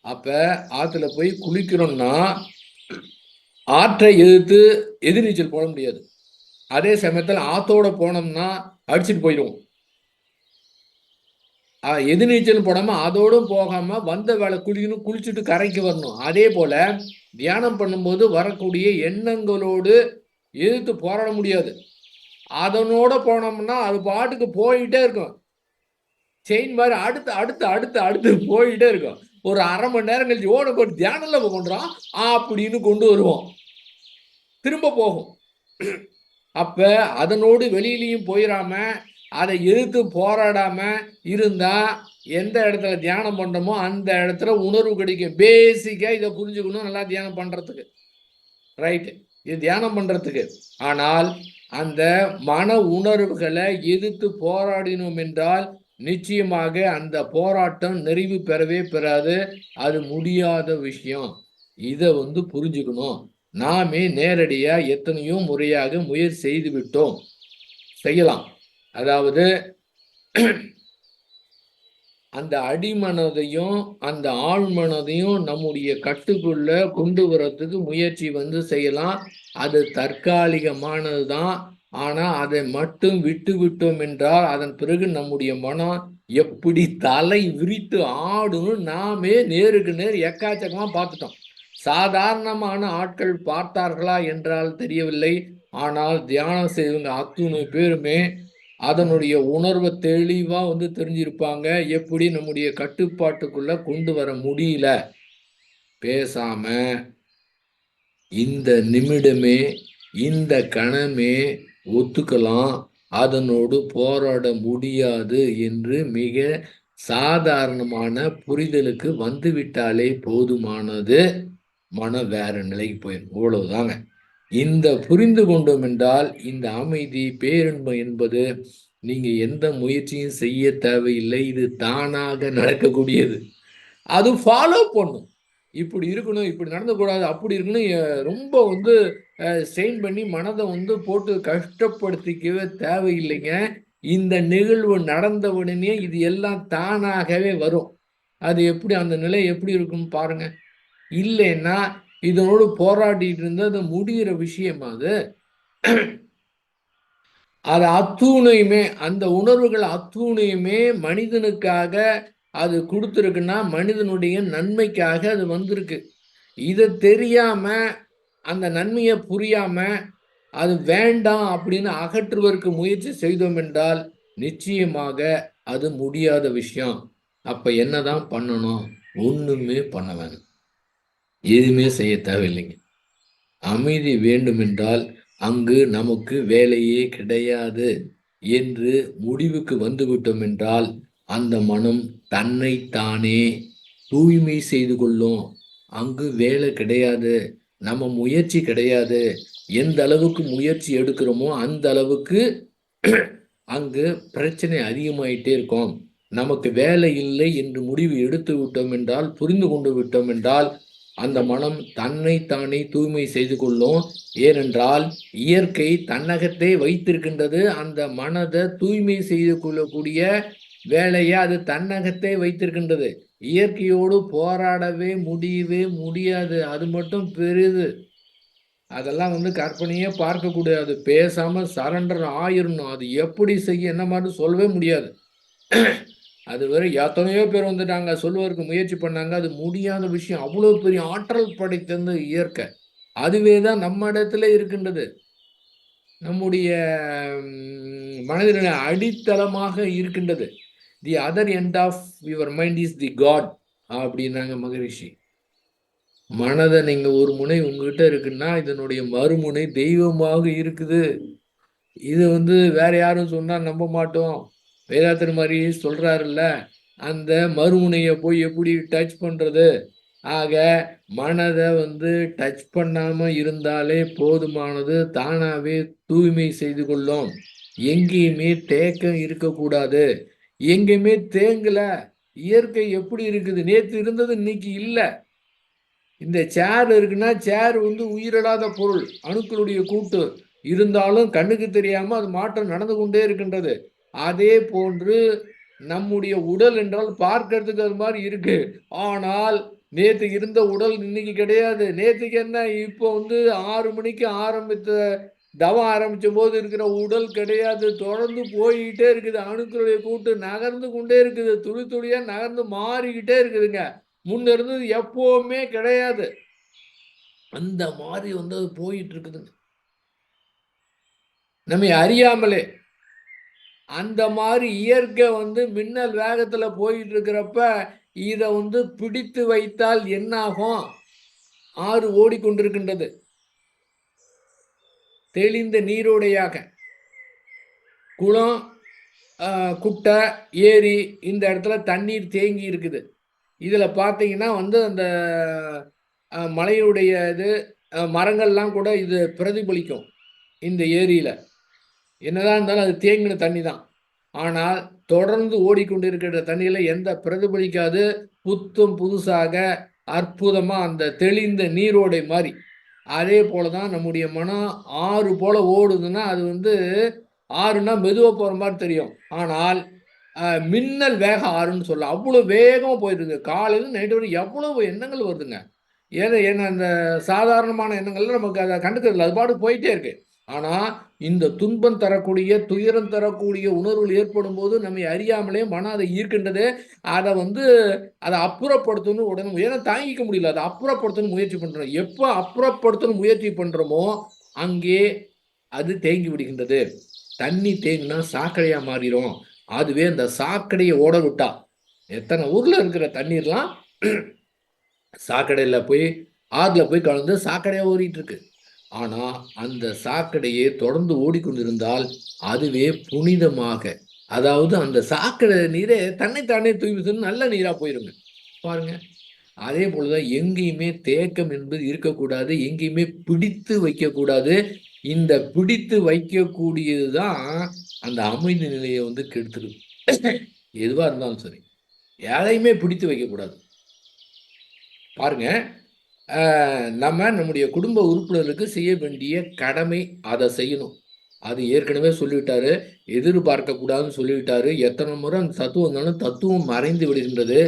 அப்ப ஆத்துல போய் குளிக்கிறோம்னா, ஆற்றை எதிர்த்து எதிர்நீச்சல் போட முடியாது. அதே சமயத்துல ஆத்தோட போனோம்னா அடிச்சுட்டு போயிடுவோம். எதிர்நீச்சல் போடாம அதோடும் போகாம வந்த வேலை குளிக்கணும், குளிச்சுட்டு கரைக்கு வரணும். அதே போல தியானம் பண்ணும்போது வரக்கூடிய எண்ணங்களோடு எதிர்த்து போராட முடியாது. அதனோட போனோம்னா அது பாட்டுக்கு போயிட்டே இருக்கும். செயின் மாதிரி அடுத்து அடுத்து அடுத்து அடுத்து போயிட்டே இருக்கும். ஒரு 1/2 மணி நேரம் கழிச்சு உனக்கு ஒரு தியானம்ல கொண்டுறான் அப்படின்னு கொண்டு வருவோம். திரும்ப போகும். அப்ப அதனோடு வெளியிலையும் போயிடாம, அதை எதிர்த்து போராடாம இருந்தா, எந்த இடத்துல தியானம் பண்றோமோ அந்த இடத்துல உணர்வு கிடைக்கும். பேசிக்கா இதை புரிஞ்சுக்கணும் நல்லா தியானம் பண்றதுக்கு. ரைட். இது தியானம் பண்றதுக்கு. ஆனால் அந்த மன உணர்வுகளை எதிர்த்து போராடினோம் என்றால் நிச்சயமாக அந்த போராட்டம் நிறைவு பெறவே பெறாது. அது முடியாத விஷயம். இதை புரிஞ்சுக்கணும். நாமே நேரடியா எத்தனையோ முறையாக முயற்சி செய்து விட்டோம். செய்யலாம். அதாவது அந்த அடிமனதையும் அந்த ஆழ்மனதையும் நம்முடைய கட்டுக்குள்ள கொண்டு வரத்துக்கு முயற்சி செய்யலாம். அது தற்காலிகமானது தான். ஆனா அதை மட்டும் விட்டு விட்டோம் என்றால் அதன் பிறகு நம்முடைய மனம் எப்படி தலை விரித்து ஆடும் நாமே நேருக்கு நேர் எக்காச்சக்கமா பார்த்துட்டோம். சாதாரணமான ஆட்கள் பார்த்தார்களா என்றால் தெரியவில்லை. ஆனால் தியானம் செய்வங்க அத்துணை பேருமே அதனுடைய உணர்வை தெளிவா தெரிஞ்சிருப்பாங்க. எப்படி நம்முடைய கட்டுப்பாட்டுக்குள்ள கொண்டு வர முடியல. பேசாம இந்த நிமிடமே, இந்த கணமே ஒத்துக்கலாம். அதனோடு போராட முடியாது என்று மிக சாதாரணமான புரிதலுக்கு வந்துவிட்டாலே போதுமானது. மனம் வேற நிலைக்கு போயிடும். அவ்வளவுதாங்க. இந்த புரிந்து கொண்டோம் என்றால் இந்த அமைதி, பேரின்பம் என்பது நீங்க எந்த முயற்சியும் செய்ய தேவையில்லை. இது தானாக நடக்கக்கூடியது. அது ஃபாலோ பண்ணும். இப்படி இருக்கணும், இப்படி நடந்துக்கூடாது, அப்படி இருக்கணும். ரொம்ப ஸ்ட்ரெயின் பண்ணி மனதை போட்டு கஷ்டப்படுத்திக்கவே தேவையில்லைங்க. இந்த நிகழ்வு நடந்த உடனே இது எல்லாம் தானாகவே வரும். அது எப்படி அந்த நிலை எப்படி இருக்கும் பாருங்க. இல்லைன்னா இதனோடு போராடிட்டு இருந்தா அது முடிகிற விஷயம் அது. அது அத்தூணையுமே அந்த உணர்வுகள் அத்தூணையுமே மனிதனுக்காக அது கொடுத்துருக்குன்னா மனிதனுடைய நன்மைக்காக அது வந்திருக்கு. இதை தெரியாம அந்த நன்மையை புரியாம அது வேண்டாம் அப்படின்னு அகற்றுவதற்கு முயற்சி செய்தோம் என்றால் நிச்சயமாக அது முடியாத விஷயம். அப்ப என்னதான் பண்ணணும்? ஒண்ணுமே பண்ண வேணும். எதுவுமே செய்ய தேவையில்லைங்க. அமைதி வேண்டுமென்றால் அங்கு நமக்கு வேலையே கிடையாது என்று முடிவுக்கு வந்துவிட்டோம் என்றால் அந்த மனம் தன்னைத்தானே தூய்மை செய்து கொள்ளும். அங்கு வேலை கிடையாது, நம்ம முயற்சி கிடையாது. எந்த அளவுக்கு முயற்சி எடுக்கிறோமோ அந்த அளவுக்கு அங்கு பிரச்சனை அதிகமாயிட்டே இருக்கும். நமக்கு வேலை இல்லை என்று முடிவு எடுத்து விட்டோம் என்றால், புரிந்து கொண்டு விட்டோம் என்றால் அந்த மனம் தன்னைத்தானே தூய்மை செய்து கொள்ளும். ஏனென்றால் இயற்கை தன்னகத்தே வைத்திருக்கின்றது. அந்த மனதை தூய்மை செய்து கொள்ளக்கூடிய வேலையை அது தன்னகத்தே வைத்திருக்கின்றது. இயற்கையோடு போராடவே முடியவே முடியாது. அது மட்டும் பெரிது. அதெல்லாம் கற்பனையே பார்க்கக்கூடாது. பேசாம சரண்டர் ஆயிரணும். அது எப்படி செய்ய என்ன மாதிரி சொல்லவே முடியாது. அது வரை எத்தனையோ பேர் வந்துட்டாங்க, சொல்வதற்கு முயற்சி பண்ணாங்க. அது முடியாத விஷயம். அவ்வளோ பெரிய ஆற்றல் படைத்தது இயற்கை. அதுவே தான் நம்ம இடத்துல இருக்கின்றது. நம்முடைய மனதின் அடித்தளமாக இருக்கின்றது. The other end of your mind is the God அப்படின்னாங்க மகரிஷி. மனதை நீங்க ஒரு முனை உங்ககிட்ட இருக்குன்னா இதனுடைய மறுமுனை தெய்வமாக இருக்குது. இது வேற யாரும் சொன்னா நம்ப மாட்டோம். வேதாத்திரி மாதிரி சொல்றாருல்ல, அந்த மறுமுனையை போய் எப்படி டச் பண்றது? ஆக மனதை டச் பண்ணாம இருந்தாலே போதுமானது. தானாவே தூய்மை செய்து கொள்ளும். எங்கேயுமே தேக்கம் இருக்கக்கூடாது. எங்கேயுமே தேங்கல. இயற்கை எப்படி இருக்குது? நேற்று இருந்தது இன்னைக்கு இல்லை. இந்த சேர் இருக்குன்னா சேர் உயிரில்லாத பொருள், அணுக்களுடைய கூட்டு. இருந்தாலும் கண்ணுக்கு தெரியாம அது மாற்றம் நடந்து கொண்டே இருக்கின்றது. அதே போன்று நம்முடைய உடல் என்றால் பார்க்கறதுக்கு அது மாதிரி இருக்கு. ஆனால் நேற்று இருந்த உடல் இன்னைக்கு கிடையாது. நேற்றுக்கு என்ன, இப்போ 6 மணிக்கு ஆரம்பித்த தவம் ஆரம்பிச்ச போது இருக்கிற உடல் கிடையாது. தொடர்ந்து போய்கிட்டே இருக்குது. அணுக்களுடைய கூட்டு நகர்ந்து கொண்டே இருக்குது. துளி துளியா நகர்ந்து மாறிக்கிட்டே இருக்குதுங்க. முன்ன இருந்தது எப்பவுமே கிடையாது. அந்த மாதிரி அது போயிட்டு இருக்குதுங்க. நம்மை அறியாமலே அந்த மாதிரி இயற்கை மின்னல் வேகத்துல போயிட்டு இருக்கிறப்ப இத பிடித்து வைத்தால் என்னாகும்? ஆறு ஓடிக்கொண்டிருக்கின்றது. தெளிந்த நீரோடையாக. குளம், குட்டை, ஏரி இந்த இடத்துல தண்ணீர் தேங்கி இருக்குது. இதுல பார்த்தீங்கன்னா அந்த மலையுடைய இது மரங்கள்லாம் கூட இது பிரதிபலிக்கும் இந்த ஏரியில. என்னதான் இருந்தாலும் அது தேங்கின தண்ணி தான். ஆனால் தொடர்ந்து ஓடிக்கொண்டிருக்கிற தண்ணியில எந்த பிரதிபலிக்காது. புத்தும் புதுசாக அற்புதமா அந்த தெளிந்த நீரோடை மாதிரி. அதே போல தான் நம்முடைய மனம் ஆறு போல ஓடுதுன்னா அது ஆறுனா மெதுவாக போகிற மாதிரி தெரியும். ஆனால் மின்னல் வேக ஆறுன்னு சொல்லலாம். அவ்வளோ வேகமாக போயிடுது. காலையில் நைட்டு வரை எவ்வளவு எண்ணங்கள் வருதுங்க. ஏன்னா அந்த சாதாரணமான எண்ணங்கள்ல நமக்கு அதை கண்டுக்கிறது அது பாட்டு போயிட்டே இருக்கு. ஆனால் இந்த துன்பம் தரக்கூடிய துயரம் தரக்கூடிய உணர்வுகள் ஏற்படும் போது நம்மை அறியாமலே மனம் அதை ஈர்க்கின்றது. அதை அதை அப்புறப்படுத்தணும் உடனே, ஏன்னா தாங்கிக்க முடியல, அதை அப்புறப்படுத்தணும் முயற்சி பண்ணுறோம். எப்போ அப்புறப்படுத்தணும் முயற்சி பண்ணுறோமோ அங்கே அது தேங்கி விடுகின்றது. தண்ணி தேங்கினா சாக்கடையாக மாறிடும். அதுவே அந்த சாக்கடையை ஓட விட்டா எத்தனை ஊரில் இருக்கிற தண்ணீர்லாம் சாக்கடையில் போய் ஆறுல போய் கலந்து சாக்கடையாக ஓடிட்டு இருக்கு. ஆனால் அந்த சாக்கடையை தொடர்ந்து ஓடிக்கொண்டிருந்தால் அதுவே புனிதமாக, அதாவது அந்த சாக்கடை நீரே தன்னைத்தானே தூய்மை நல்ல நீராக போயிருங்க பாருங்க. அதே போலதான் எங்கேயுமே தேக்கம் என்பது இருக்கக்கூடாது. எங்கேயுமே பிடித்து வைக்கக்கூடாது. இந்த பிடித்து வைக்கக்கூடியதுதான் அந்த அமைதி நிலையை கெடுத்துருது. எதுவா இருந்தாலும் சரி, எதையுமே பிடித்து வைக்கக்கூடாது. பாருங்க, நம்முடைய குடும்ப உறுப்பினருக்கு செய்ய வேண்டிய கடமை அதை செய்யணும். அது ஏற்கனவே சொல்லிவிட்டாரு. எதிர்பார்க்க கூடாதுன்னு சொல்லிவிட்டாரு. எத்தனை முறை அந்த தத்துவம் இருந்தாலும் தத்துவம் மறைந்து விடுகின்றது.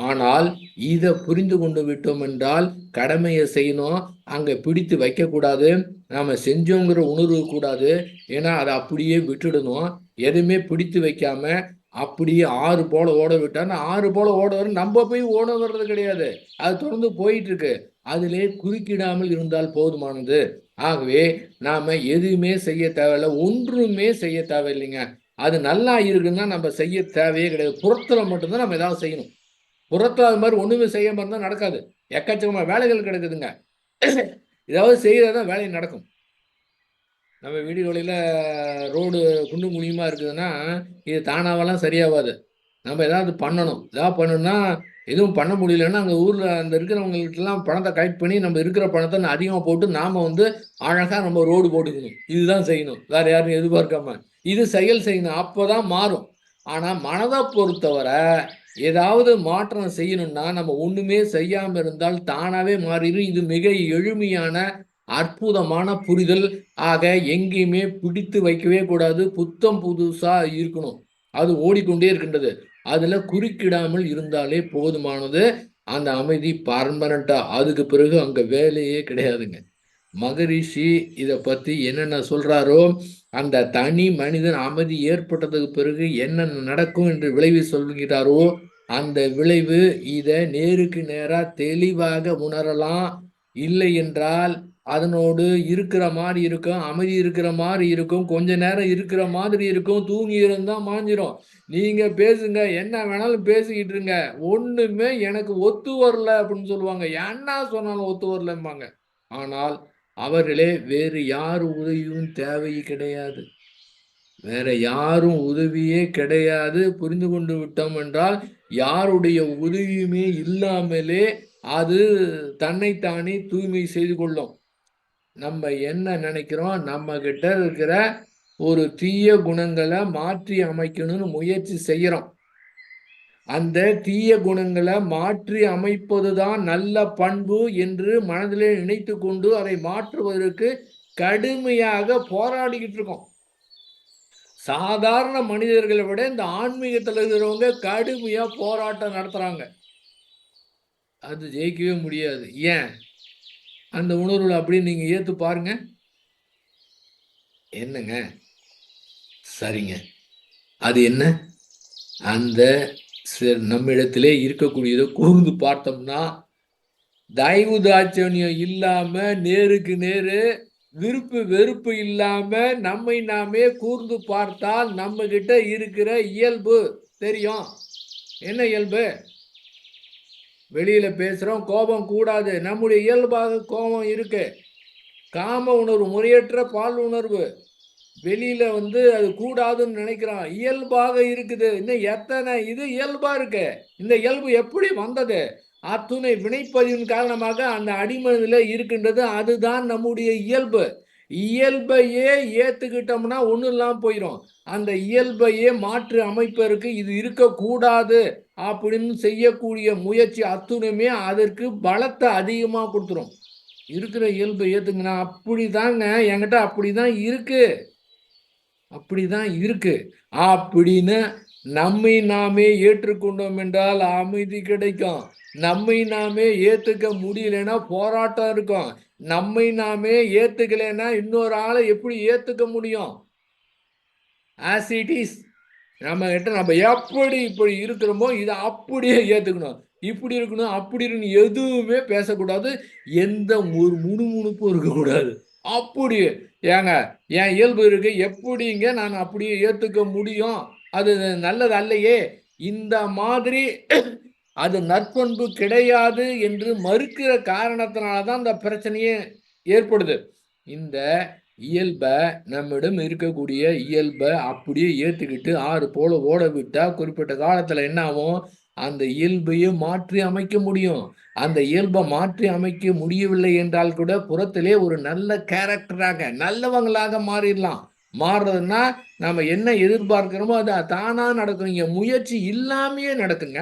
ஆனால் இதை புரிந்து கொண்டு விட்டோம் என்றால் கடமையை செய்யணும். அங்கே பிடித்து வைக்கக்கூடாது. நாம செஞ்சோங்கிற உணர்வு கூடாது. ஏன்னா அதை அப்படியே விட்டுடணும். எதுவுமே பிடித்து வைக்காம அப்படியே ஆறு போல ஓட விட்டான்னு ஆறு போல ஓட வர நம்ம போய் ஓட வர்றது கிடையாது. அது தொடர்ந்து போயிட்டு இருக்கு. அதிலே குறுக்கிடாமல் இருந்தால் போதுமானது. ஆகவே நாம எதுவுமே செய்ய தேவையில்லை. ஒன்றுமே செய்ய தேவையில்லைங்க. அது நல்லா இருக்குன்னா நம்ம செய்ய தேவையே கிடையாது. புறத்துல மட்டும்தான் நம்ம ஏதாவது செய்யணும். புறத்துல அது மாதிரி ஒண்ணுமே செய்யாம இருந்தா நடக்காது. எக்கச்சக்கமா வேலைகள் கிடக்குதுங்க. ஏதாவது செய்யறதா வேலை நடக்கும். நம்ம வீடுகளில் ரோடு குண்டும் குழியுமா இருக்குதுன்னா, இது தானாவெல்லாம் சரியாவாது. நம்ம ஏதாவது பண்ணணும். ஏதாவது பண்ணணும்னா, எதுவும் பண்ண முடியலன்னா, அங்க ஊர்ல அந்த இருக்கிறவங்கள்ட்டலாம் பணத்த கலெக்ட் பண்ணி, நம்ம இருக்கிற பணத்த அதிகமா போட்டு, நாம வந்து அழகா நம்ம ரோடு போட்டுக்கணும். இதுதான் செய்யணும். வேற யாரையும் எதிர்பார்க்காம. இது செயல் செய்யணும். அப்பதான் மாறும். ஆனா, மனத பொறுத்தவர, ஏதாவது மாற்றம் செய்யணும்னா, நம்ம ஒண்ணுமே செய்யாம இருந்தால் தானாவே மாறிரும். இது மிக எளிமையான, அற்புதமான புரிதல். ஆக எங்கேயுமே பிடித்து வைக்கவே கூடாது. புத்தம் புதுசா இருக்கணும். அது ஓடிக்கொண்டே இருக்கின்றது. அதுல குறுக்கிடாமல் இருந்தாலே போதுமானது. அந்த அமைதி பெர்மனன்ட்டா. அதுக்கு பிறகு அங்க வேலையே கிடையாதுங்க. மகரிஷி இத பத்தி என்னென்ன சொல்றாரோ, அந்த தனி மனிதன் அமைதி ஏற்பட்டதுக்கு பிறகு என்னென்ன நடக்கும் என்று விளைவு சொல்கிறாரோ, அந்த விளைவு இத நேருக்கு நேரா தெளிவாக உணரலாம். இல்லை என்றால், அதனோடு இருக்கிற மாரி இருக்கும், அமைதி இருக்கிற மாரி இருக்கும், கொஞ்ச நேரம் இருக்கிற மாதிரி இருக்கும், தூங்கி இருந்தா மாஞ்சிரும். நீங்க பேசுங்க, என்ன வேணாலும் பேசிக்கிட்டு இருங்க. ஒண்ணுமே எனக்கு ஒத்து வரல அப்படின்னு சொல்லுவாங்க. என்ன சொன்னாலும் ஒத்து வரலம்பாங்க. ஆனால் அவர்களே வேறு யார் உதவியும் தேவை கிடையாது. வேற யாரும் உதவியே கிடையாது. புரிந்து கொண்டு விட்டோம் என்றால், யாருடைய உதவியுமே இல்லாமலே அது தன்னைத்தானே தூய்மை செய்து கொள்ளும். நம்ம என்ன நினைக்கிறோம்? நம்ம கிட்ட இருக்கிற ஒரு தீய குணங்கள மாற்றி அமைக்கணும்னு முயற்சி செய்யறோம். அந்த தீய குணங்கள மாற்றி அமைப்பதுதான் நல்ல பண்பு என்று மனதிலே நினைத்துக் கொண்டு அதை மாற்றுவதற்கு கடுமையாக போராடிக்கிட்டு இருக்கோம். சாதாரண மனிதர்களை விட இந்த ஆன்மீகத்துல இருக்கிறவங்க கடுமையா போராட்டம் நடத்துறாங்க. அது ஜெயிக்கவே முடியாது. ஏன்? அந்த உணர்வுல அப்படியே நீங்க ஏத்து பாருங்க. என்னங்க? சரிங்க. அது என்ன? அந்த நம்மிடத்திலே இருக்கக்கூடியத கூர்ந்து பார்த்தோம்னா, தயவு தாட்சணியம் இல்லாம நேருக்கு நேரு, விருப்பு வெறுப்பு இல்லாம நம்மை நாமே கூர்ந்து பார்த்தால் நம்ம கிட்ட இருக்கிற இயல்பு தெரியும். என்ன இயல்பு? வெளியில பேசுறோம், கோபம் கூடாது. நம்முடைய இயல்பாக கோபம் இருக்கு. காம உணர்வு, முறையற்ற பால் உணர்வு. வெளியில வந்து அது கூடாதுன்னு நினைக்கிறோம். இயல்பாக இருக்குது. இன்னும் எத்தனை இது இயல்பா இருக்கு. இந்த இயல்பு எப்படி வந்தது? அத்துணை வினைப்பதிவின் காரணமாக அந்த அடிமனதில இருக்கின்றது. அதுதான் நம்முடைய இயல்பு. இயல்பையே ஏத்துக்கிட்டோம்னா ஒண்ணும் இல்லாம போயிரும். அந்த இயல்பையே மாற்றி அமைப்பதற்கு இது இருக்கக்கூடாது அப்படின்னு செய்யக்கூடிய முயற்சி அத்துணையுமே அதற்கு பலத்தை அதிகமா குடுத்துரும். இருக்கிற இயல்பை ஏத்துங்கன்னா, அப்படிதாங்க என்கிட்ட அப்படிதான் இருக்கு. அப்படிதான் இருக்கு. அப்படின்னு நம்மை நாமே ஏற்றுக்கொண்டோம் என்றால் அமைதி கிடைக்கும். நம்மை நாமே ஏத்துக்க முடியலன்னா போராட்டம் இருக்கும். நம்மை நாமே ஏத்துக்கலைன்னா இன்னொரு ஆள எப்படி ஏத்துக்க முடியும்? As it is. நம்மகிட்ட நம்ம எப்படி இப்படி இருக்கிறோமோ, இத அப்படியே ஏத்துக்கணும். இப்படி இருக்கணும், அப்படி இருக்கணும் எதுவுமே பேசக்கூடாது. எந்த ஒரு முணுமுணுப்பும் இருக்கக்கூடாது. அப்படியே ஏங்க என் இயல்பு இருக்கு. எப்படிங்க நான் அப்படியே ஏத்துக்க முடியும்? அது நல்லது அல்லையே! இந்த மாதிரி அது நற்பண்பு கிடையாது என்று மறுக்கிற காரணத்தினால தான் இந்த பிரச்சனையே ஏற்படுது. இந்த இயல்ப நம்மிடம் இருக்கக்கூடிய இயல்ப அப்படியே ஏத்துக்கிட்டு ஆறு போல ஓட விட்டா குறிப்பிட்ட காலத்துல என்ன ஆகும்? அந்த இயல்பையே மாற்றி அமைக்க முடியும். அந்த இயல்ப மாற்றி அமைக்க முடியவில்லை என்றால் கூட புறத்திலே ஒரு நல்ல கேரக்டராக நல்லவங்களாக மாறிடலாம். மாறுறதுன்னா நாம என்ன எதிர்பார்க்கிறோமோ அது தானா நடக்கும். இங்க முயற்சி இல்லாமயே நடக்குங்க.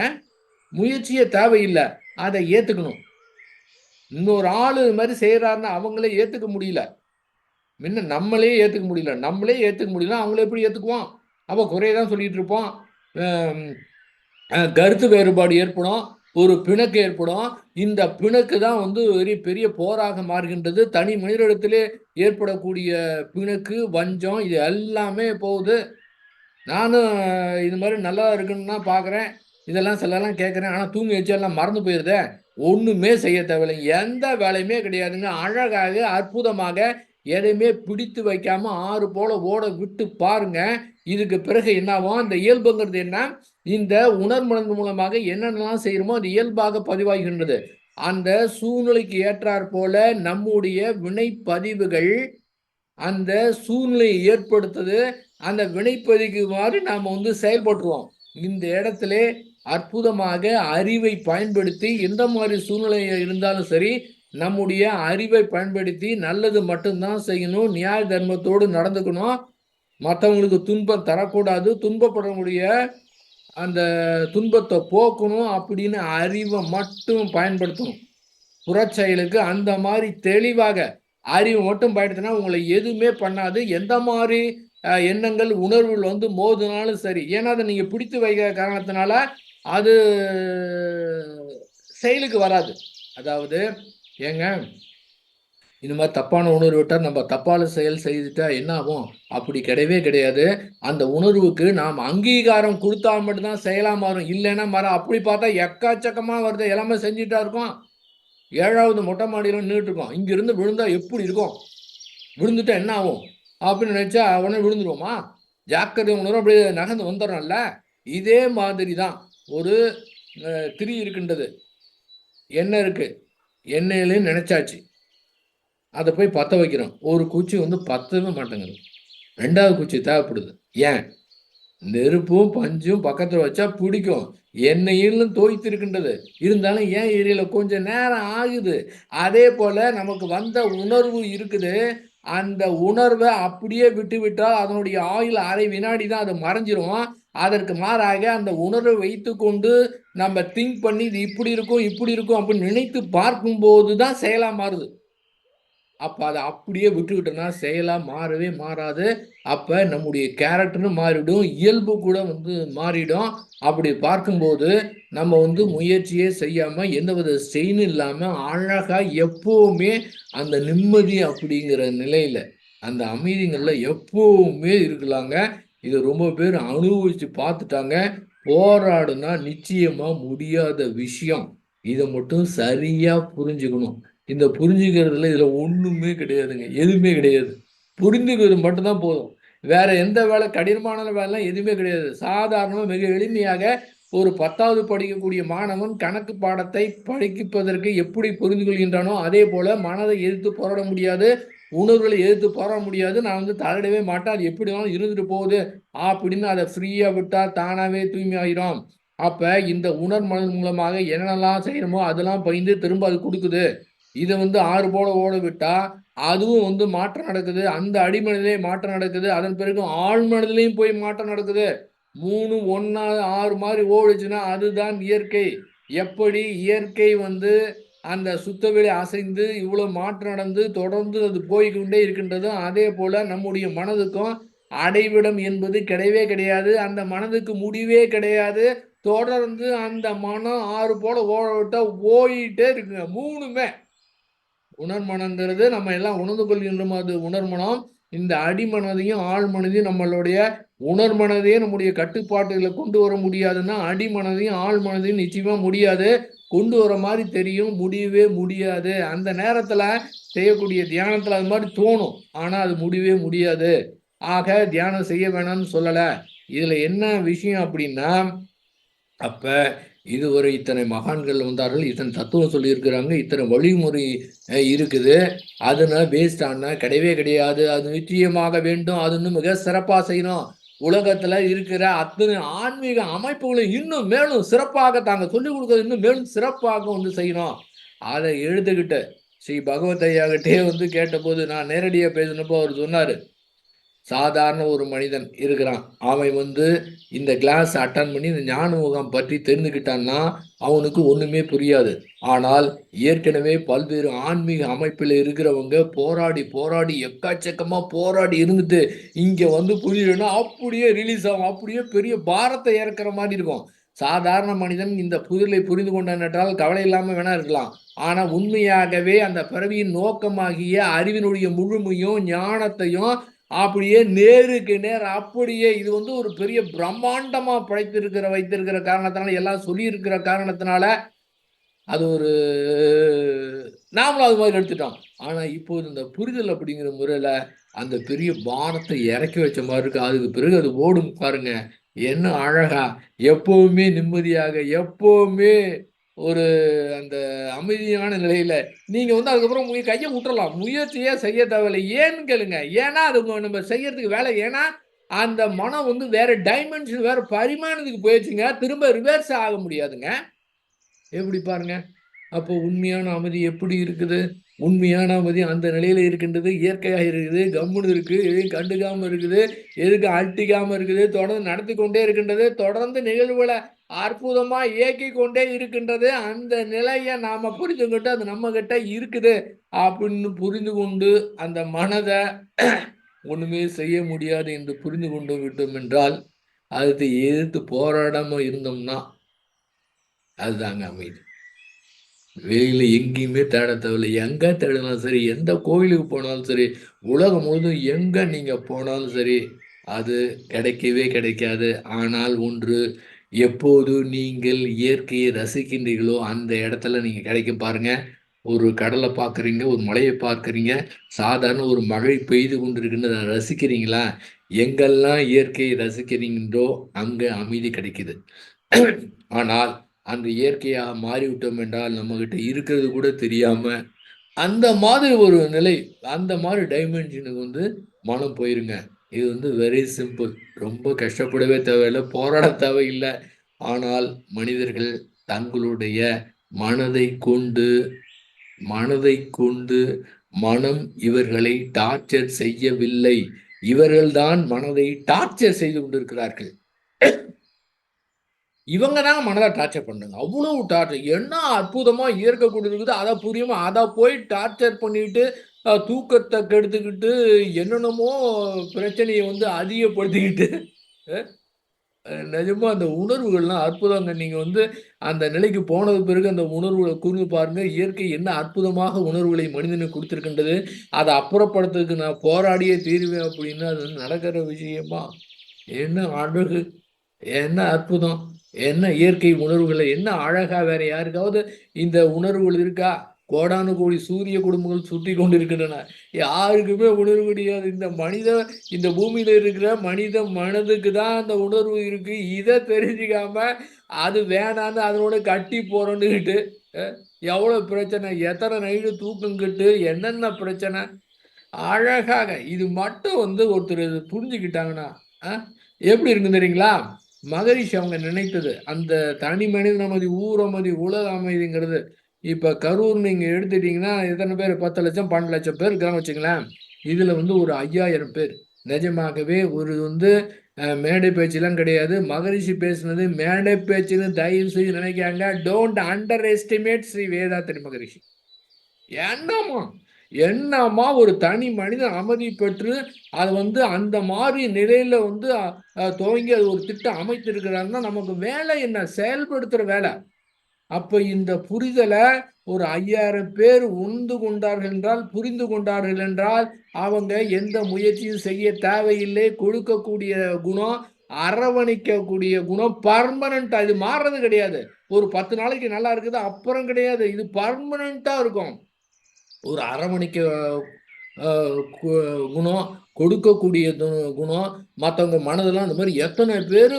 முயற்சியே தேவையில்ல. அத ஏத்துக்கணும். இன்னொரு ஆளு இது மாரி செய்றாருன்னா அவங்களே ஏத்துக்க முடியல. முன்ன நம்மளே ஏத்துக்க முடியல. நம்மளே ஏத்துக்க முடியலன்னா அவங்கள எப்படி ஏத்துக்குவோம்? அப்ப குறைய தான் சொல்லிட்டு இருப்போம். அம் கருத்து வேறுபாடு ஏற்படும். ஒரு பிணக்கு ஏற்படும். இந்த பிணக்கு தான் வந்து ஒரு பெரிய போராக மாறுகின்றது. தனி மனிதனிடத்திலே ஏற்படக்கூடிய பிணக்கு, வஞ்சம் இது எல்லாமே போகுது. நானும் இது மாரி நல்லா இருக்குன்னு தான் பார்க்குறேன். இதெல்லாம் சிலலாம் கேட்குறேன். ஆனா தூங்கி வச்சு எல்லாம் மறந்து போயிருதே! ஒண்ணுமே செய்ய தேவையில்லைங்க. எந்த வேலையுமே கிடையாதுங்க. அழகாக, அற்புதமாக எதையுமே பிடித்து வைக்காம ஆறு போல ஓட விட்டு பாருங்க. இதுக்கு பிறகு என்ன ஆகும்? அந்த இயல்புங்கிறது என்ன? இந்த உணர்மனது மூலமாக என்னென்னலாம் செய்யறோமோ அது இயல்பாக பதிவாகின்றது. அந்த சூழ்நிலைக்கு ஏற்றாற் போல நம்முடைய வினைப்பதிவுகள் அந்த சூழ்நிலையை ஏற்படுத்துது. அந்த வினைப்பதிவுக்கு மாறி நாம வந்து செயல்பட்டுருவோம். இந்த இடத்திலே அற்புதமாக அறிவை பயன்படுத்தி எந்த மாரி சூழ்நிலை இருந்தாலும் சரி, நம்முடைய அறிவை பயன்படுத்தி நல்லது மட்டும் தான் செய்யணும். நியாய தர்மத்தோடு நடந்துக்கணும். மத்தவங்களுக்கு துன்பம் தரக்கூடாது. துன்பப்படக்கூடிய அந்த துன்பத்த போக்கணும் அப்படின்னு அறிவ மட்டும் பயன்படுத்தணும். புறச்செயலுக்கு அந்த மாரி தெளிவாக அறிவு மட்டும் பயன்படுத்தினா உங்கள எதுவுமே பண்ணாது. எந்த மாரி எண்ணங்கள், உணர்வுகள் வந்து மோதுனாலும் சரி. ஏன்னா, அத நீங்க பிடித்து வைக்கிற காரணத்தினால, அது செயலுக்கு வராது. அதாவது ஏங்க இந்த மாரி தப்பான உணர்வு விட்டா நம்ம தப்பான செயல் செய்துட்டா என்ன ஆகும்? அப்படி கிடையவே கிடையாது. அந்த உணர்வுக்கு நாம் அங்கீகாரம் குடுத்தா மட்டும் தான் செயலா மாறும். இல்லன்னா அப்படி பார்த்தா எக்கச்சக்கமா வருது. எல்லாமே செஞ்சுட்டா இருக்கோம். 7வது மொட்டை மாடியில நின்னுட்டு இருக்கோம். இங்கிருந்து விழுந்தா எப்படி இருக்கும்? விழுந்துட்டா என்ன ஆகும்? அப்படின்னு நினைச்சா உடனே விழுந்துருவோமா? ஜாக்கிரதை உணர்வு அப்படியே நகர்ந்து வந்துர்றோம்ல. இதே மாதிரி தான் ஒரு திரி இருக்கின்றது. எண்ணெய் இருக்கு. எண்ணெயிலயும் நினைச்சாச்சு. அத போய் பத்த வைக்கிறோம். ஒரு குச்சி வந்து பத்தவே மாட்டேங்குது. 2வது குச்சி தேவைப்படுது. ஏன்? நெருப்பும், பஞ்சும் பக்கத்துல வச்சா பிடிக்கும். எண்ணெயிலும் தோய்த்திருக்கின்றது. இருந்தாலும் ஏன் எரியல? கொஞ்சம் நேரம் ஆகுது. அதேபோல நமக்கு வந்த உணர்வு இருக்குது. அந்த உணர்வ அப்படியே விட்டுவிட்டால் அதனுடைய ஆயுள் 1/2 வினாடி தான் அது மறைஞ்சிரும். அதற்கு மாறாக அந்த உணர்வை வைத்துக்கொண்டு நம்ம திங்க் பண்ணி இது இப்படி இருக்கும், இப்படி இருக்கும் அப்படின்னு நினைத்து பார்க்கும்போது தான் செயலா மாறுது. அப்ப அத அப்படியே விட்டுக்கிட்டோம்னா, செயலா மாறவே மாறாது. அப்ப நம்முடைய கேரக்டரும் மாறிடும். இயல்பு கூட வந்து மாறிடும். அப்படி பார்க்கும்போது, நம்ம வந்து முயற்சியே செய்யாம, எந்தவித ஸ்ட்ரெயின் இல்லாம, அழகா எப்பவுமே அந்த நிம்மதி அப்படிங்கிற நிலையில, அந்த அமைதிங்கள்ல எப்பவுமே இருக்கலாங்க. இத ரொம்ப பேர் அனுபவிச்சு பார்த்துட்டாங்க. போராடுனா நிச்சயமா முடியாத விஷயம். இத மட்டும் சரியா புரிஞ்சுக்கணும். இந்த புரிஞ்சுக்கிறதுல இதுல ஒண்ணுமே கிடையாதுங்க. எதுவுமே கிடையாது. புரிந்துக்கிறது மட்டும் தான் போதும். வேற எந்த வேலை கடினமான வேலைலாம் எதுவுமே கிடையாது. சாதாரணமா மிக எளிமையாக ஒரு 10வது படிக்கக்கூடிய மாணவன் கணக்கு பாடத்தை படிப்பதற்கு எப்படி புரிந்து கொள்கின்றானோ, அதேபோல மனதை எதிர்த்து போராட முடியாது. உணர்வுகளை எதிர்த்து போராட முடியாது. நான் வந்து தலையிடவே மாட்டேன். அது எப்படி வேணாலும் இருந்துட்டு போகுது. அப்படின்னு அத ஃப்ரீயா விட்டா தானாவே தூய்மையாயிரும். அப்ப இந்த உணர்மனது மூலமாக என்னென்னலாம் செய்யணுமோ, அதெல்லாம் பயின்று திரும்ப அது குடுக்குது. இத வந்து ஆறு போல ஓட விட்டா, அதுவும் வந்து மாற்றம் நடக்குது. அந்த அடிமனதிலே மாற்றம் நடக்குது. அதன் பிறகு ஆழ்மனதிலயும் போய் மாற்றம் நடக்குது. 3ம் ஒண்ணா 6 மாரி ஓடுச்சுன்னா, அதுதான் இயற்கை. எப்படி இயற்கை வந்து அந்த சுத்தவெளி அசைந்து இவ்வளோ மாற்றம் நடந்து தொடர்ந்து அது போய்க்கொண்டே இருக்கின்றதோ, அதேபோல நம்முடைய மனதுக்கும் அடைவிடம் என்பது கிடையவே கிடையாது. அந்த மனதுக்கு முடிவே கிடையாது. தொடர்ந்து அந்த மனம் ஆறு போல ஓட விட்டா ஓடிட்டே இருக்குங்க. 3மே. உணர்மனங்கிறது நம்ம எல்லாம் உணர்ந்து கொள்கின்றோம். அது உணர்மனம். இந்த அடிமனதையும், ஆழ்மனதையும் நம்மளுடைய உணர்மனதையே நம்முடைய கட்டுப்பாட்டுல கொண்டு வர முடியாதுன்னா, அடிமனதையும், ஆழ்மனதையும் நிச்சயமா முடியாது. கொண்டு வர மாரி தெரியும். முடியவே முடியாது. அந்த நேரத்துல செய்யக்கூடிய தியானத்துல அது மாரி தோணும். ஆனா அது முடியவே முடியாது. ஆக தியானம் செய்ய வேணாம்னு சொல்லல. இதுல என்ன விஷயம் அப்படின்னா அப்ப இதுவரை இத்தனை மகான்கள் வந்தார்கள். இத்தனை தத்துவம் சொல்லியிருக்கிறாங்க. இத்தனை வழிமுறை இருக்குது. அதனால வேஸ்ட் ஆனா கிடையவே கிடையாது. அது நிச்சயமாக வேண்டும். அது இன்னும் மிக சிறப்பா செய்யணும். உலகத்துல இருக்கிற அத்தனை ஆன்மீக அமைப்புகளை இன்னும் மேலும் சிறப்பாக தாங்க சொல்லிக் குடுக்கறது இன்னும் மேலும் சிறப்பாக வந்து செய்யணும். அத எடுத்துக்கிட்டு ஸ்ரீ பகவத் ஐயாகிட்டயே வந்து கேட்டபோது நான் நேரடியா பேசினப்போ அவர் சொன்னாரு. சாதாரண ஒரு மனிதன் இருக்கிறான். அவன் வந்து இந்த கிளாஸ் அட்டெண்ட் பண்ணி இந்த ஞான முகாம் பற்றி தெரிந்துக்கிட்டான்னா, அவனுக்கு ஒண்ணுமே புரியாது. ஆனால் ஏற்கனவே பல்வேறு ஆன்மீக அமைப்பில இருக்கிறவங்க போராடி, போராடி எக்கச்சக்கமா போராடி இருந்துட்டு, இங்க வந்து புரியலன்னா அப்படியே ரிலீஸ் ஆகும். அப்படியே பெரிய பாரத்த இறக்குற மாரி இருக்கும். சாதாரண மனிதன் இந்த புதிலை புரிந்து கொண்டான் என்றால் கவலை இல்லாம வேணா இருக்கலாம். ஆனா உண்மையாகவே அந்த பிறவியின் நோக்கமாகிய அறிவினுடைய முழுமையும், ஞானத்தையும் அப்படியே நேருக்கு நேர் அப்படியே இது வந்து ஒரு பெரிய பிரம்மாண்டமா வைத்திருக்கிற காரணத்தினால எல்லாம் சொல்லியிருக்கிற காரணத்தினால அது ஒரு நாமளும் அது மாதிரி எடுத்துட்டோம். ஆனா இப்போது இந்த புரிதல் அப்படிங்கிற முறையில அந்த பெரிய பாரத்தை இறக்கி வச்ச மாதிரி இருக்கு. அதுக்கு பிறகு அது ஓடும் பாருங்க. என்ன அழகா, எப்பவுமே நிம்மதியாக, எப்பவுமே ஒரு அந்த அமைதியான நிலையில நீங்க வந்து அதுக்கப்புறம் கைய விட்டுறலாம். முயற்சியே செய்ய தேவையில்ல. ஏன்னு கேளுங்க. ஏன்னா அது நம்ம செய்யறதுக்கு வேலை. ஏன்னா அந்த மனம் வந்து வேற டைமென்ஷன், வேற பரிமாணத்துக்கு போயிருச்சுங்க. திரும்ப ரிவர்ஸ் ஆக முடியாதுங்க. எப்படி பாருங்க? அப்போ உண்மையான அமைதி எப்படி இருக்குது? உண்மையான அமைதி அந்த நிலையில இருக்கின்றது. இயற்கையா இருக்குது. கம்முனு இருக்கு. எதையும் கண்டுக்காம இருக்குது. எதுக்கும் அழ்ட்டிக்காம இருக்குது. தொடர்ந்து நடத்திக் கொண்டே இருக்கின்றது. தொடர்ந்து நிகழ்வுகள அற்புதமா இயக்கிக் கொண்டே இருக்கின்றது. அந்த நிலைய நாம புரிந்துகிட்டு, அது நம்மகிட்ட இருக்குது அப்படின்னு புரிந்து கொண்டு, அந்த மனத ஒண்ணுமே செய்ய முடியாது என்று புரிந்து கொண்டு விட்டோம் என்றால், அதுக்கு எதிர்த்து போராடாம இருந்தோம்னா, அதுதாங்க அமைதி. வெளியில எங்கேயுமே தேட தேவையில்ல. எங்க தேடினாலும் சரி, எந்த கோவிலுக்கு போனாலும் சரி, உலகம் முழுதும் எங்க நீங்க போனாலும் சரி, அது கிடைக்கவே கிடைக்காது. ஆனால் ஒன்று, எப்போது நீங்கள் இயற்கையை ரசிக்கின்றீர்களோ, அந்த இடத்துல நீங்க கிடைக்கும் பாருங்க. ஒரு கடல பார்க்குறீங்க, ஒரு மலைய பார்க்குறீங்க, சாதாரண ஒரு மழை பெய்து கொண்டிருக்கின்றத ரசிக்கிறீங்களா? எங்கெல்லாம் இயற்கையை ரசிக்கிறீங்களோ, அங்க அமைதி கிடைக்குது. ஆனால் அந்த இயற்கையா மாறிவிட்டோம் என்றால், நம்மகிட்ட இருக்கிறது கூட தெரியாம, அந்த மாதிரி ஒரு நிலை, அந்த மாரி டைமென்ஷனுக்கு வந்து மனம் போயிருங்க. இது வந்து வெரி சிம்பிள். ரொம்ப கஷ்டப்படவே தேவையில்ல. போராட தேவையில்ல. ஆனால் மனிதர்கள் தங்களுடைய மனதைக் கொண்டு மனதைக் கொண்டு மனம் இவர்களை டார்ச்சர் செய்யவில்லை. இவர்கள் தான் மனதை டார்ச்சர் செய்து கொண்டிருக்கிறார்கள். இவங்க தாங்க மனத டார்ச்சர் பண்ணுங்க. அவ்வளவு டார்ச்சர். என்ன அற்புதமா இயற்கை குடுக்குது. அத புரியாம அத போய் டார்ச்சர் பண்ணிட்டு, தூக்கத்த கெடுத்துக்கிட்டு, என்னென்னமோ பிரச்சனைய வந்து அதிகப்படுத்திக்கிட்டு, நிஜமா அந்த உணர்வுகள்லாம் அற்புதங்க. நீங்க வந்து அந்த நிலைக்கு போனது பிறகு அந்த உணர்வுகள கூர்ந்து பாருங்க. இயற்கை என்ன அற்புதமாக உணர்வுகளை மனிதனுக்கு குடுத்திருக்கின்றது. அத அப்புறப்படுத்துறதுக்கு நான் போராடியே தீருவேன் அப்படின்னு அது நடக்கிற விஷயமா? என்ன அழகு! என்ன அற்புதம்! என்ன இயற்கை உணர்வுகள என்ன அழகா வேற யாருக்காவது இந்த உணர்வுகள் இருக்கா? கோடானு கோடி சூரிய குடும்பங்கள் சுற்றிக் கொண்டிருக்கின்றன. யாருக்குமே உணர்வு கிடையாது. இந்த பூமியில இருக்கிற மனித மனதுக்கு தான் அந்த உணர்வு இருக்கு. இத தெரிஞ்சுக்காம, அது வேணான்னு அதனோட கட்டி புரண்டுகிட்டு, அ எவ்வளோ பிரச்சனை! எத்தன நைட்டு தூக்கம் கெட்டு என்னென்ன பிரச்சனை! அழகாக இது மட்டும் வந்து ஒருத்தர் புரிஞ்சுக்கிட்டாங்கன்னா, அ எப்படி இருக்கும் தெரியுங்களா? மகரிஷி அவங்க நினைத்தது. அந்த தனி மனிதன் அமைதி, ஊர் அமைதி, உலக அமைதிங்கிறது. இப்ப கரூர் நீங்க எடுத்துட்டீங்கன்னா, எத்தன பேரு? 10,00,000, 12,00,000 பேர் இருக்காங்கன்னு வச்சுங்களேன். இதுல வந்து ஒரு 5,000 பேர். நிஜமாகவே ஒரு வந்து மேடை பேச்செல்லாம் கிடையாது. மகரிஷி பேசினது மேடை பேச்சுன்னு தயவு செய்து நினைக்காங்க. Don't underestimate Shri Vedathiri Maharishi. என்னம்மா! என்னம்மா ஒரு தனி மனிதன் அமைதி பெற்று, அது வந்து அந்த மாரி நிலையில வந்து துவங்கி அது ஒரு திட்டம் அமைத்திருக்கிறாருன்னா, நமக்கு வேலை என்ன? செயல்படுத்துற வேலை. அப்ப இந்த புரிதல ஒரு 5,000 பேர் உணர்ந்து கொண்டார்கள் என்றால், புரிந்து கொண்டார்கள் என்றால், அவங்க எந்த முயற்சியும் செய்ய தேவையில்லை. கொடுக்கக்கூடிய குணம், அரவணைக்கக்கூடிய குணம் பெர்மனன்ட்டா இது மாறுறது கிடையாது. ஒரு 10 நாளைக்கு நல்லா இருக்குது, அப்புறம் கிடையாது. இது பெர்மனன்ட்டா இருக்கும். ஒரு அரவணைக்க அ கு குணம், கொடுக்கக்கூடிய குணம், மத்தவங்க மனதெல்லாம் அந்த மாரி எத்தன பேரு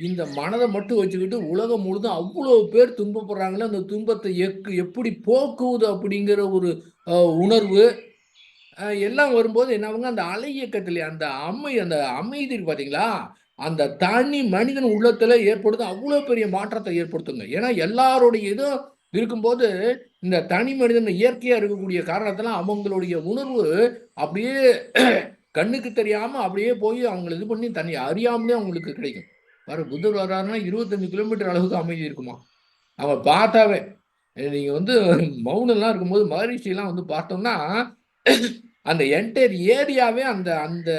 இந்த மனத மட்டும் வச்சுக்கிட்டு உலகம் முழுதும் அவ்ளோ பேர் துன்பப்படுறாங்களே, அந்த துன்பத்த எப்படி போக்குவது அப்படிங்கிற ஒரு அ உணர்வு எல்லாம் வரும்போது என்ன ஆகுங்க, அந்த அலை இயக்கத்திலே அந்த அமைதி இருக்கு பார்த்தீங்களா? அந்த தனி மனிதன் உள்ளத்துல ஏற்படுது அவ்ளோ பெரிய மாற்றத்த ஏற்படுத்துங்க. ஏன்னா எல்லாருடைய இதும் இருக்கும்போது, இந்த தனி மனிதன் இயற்கையா இருக்கக்கூடிய காரணத்தினால அவங்களுடைய உணர்வு அப்படியே கண்ணுக்கு தெரியாம அப்படியே போய் அவங்கள இது பண்ணி தன்னை அறியாமலே அவங்களுக்கு கிடைக்கும். புத்தர் வர்றாருன்னா 25 கிலோமீட்டர் அளவுக்கு அமைதி இருக்குமாம். அவ பார்த்தாவே. நீங்க வந்து மவுனம்லாம் இருக்கும்போது மகரிஷிலாம் வந்து பார்த்தோம்னா, அந்த என்டையர் ஏரியாவே அந்த அந்த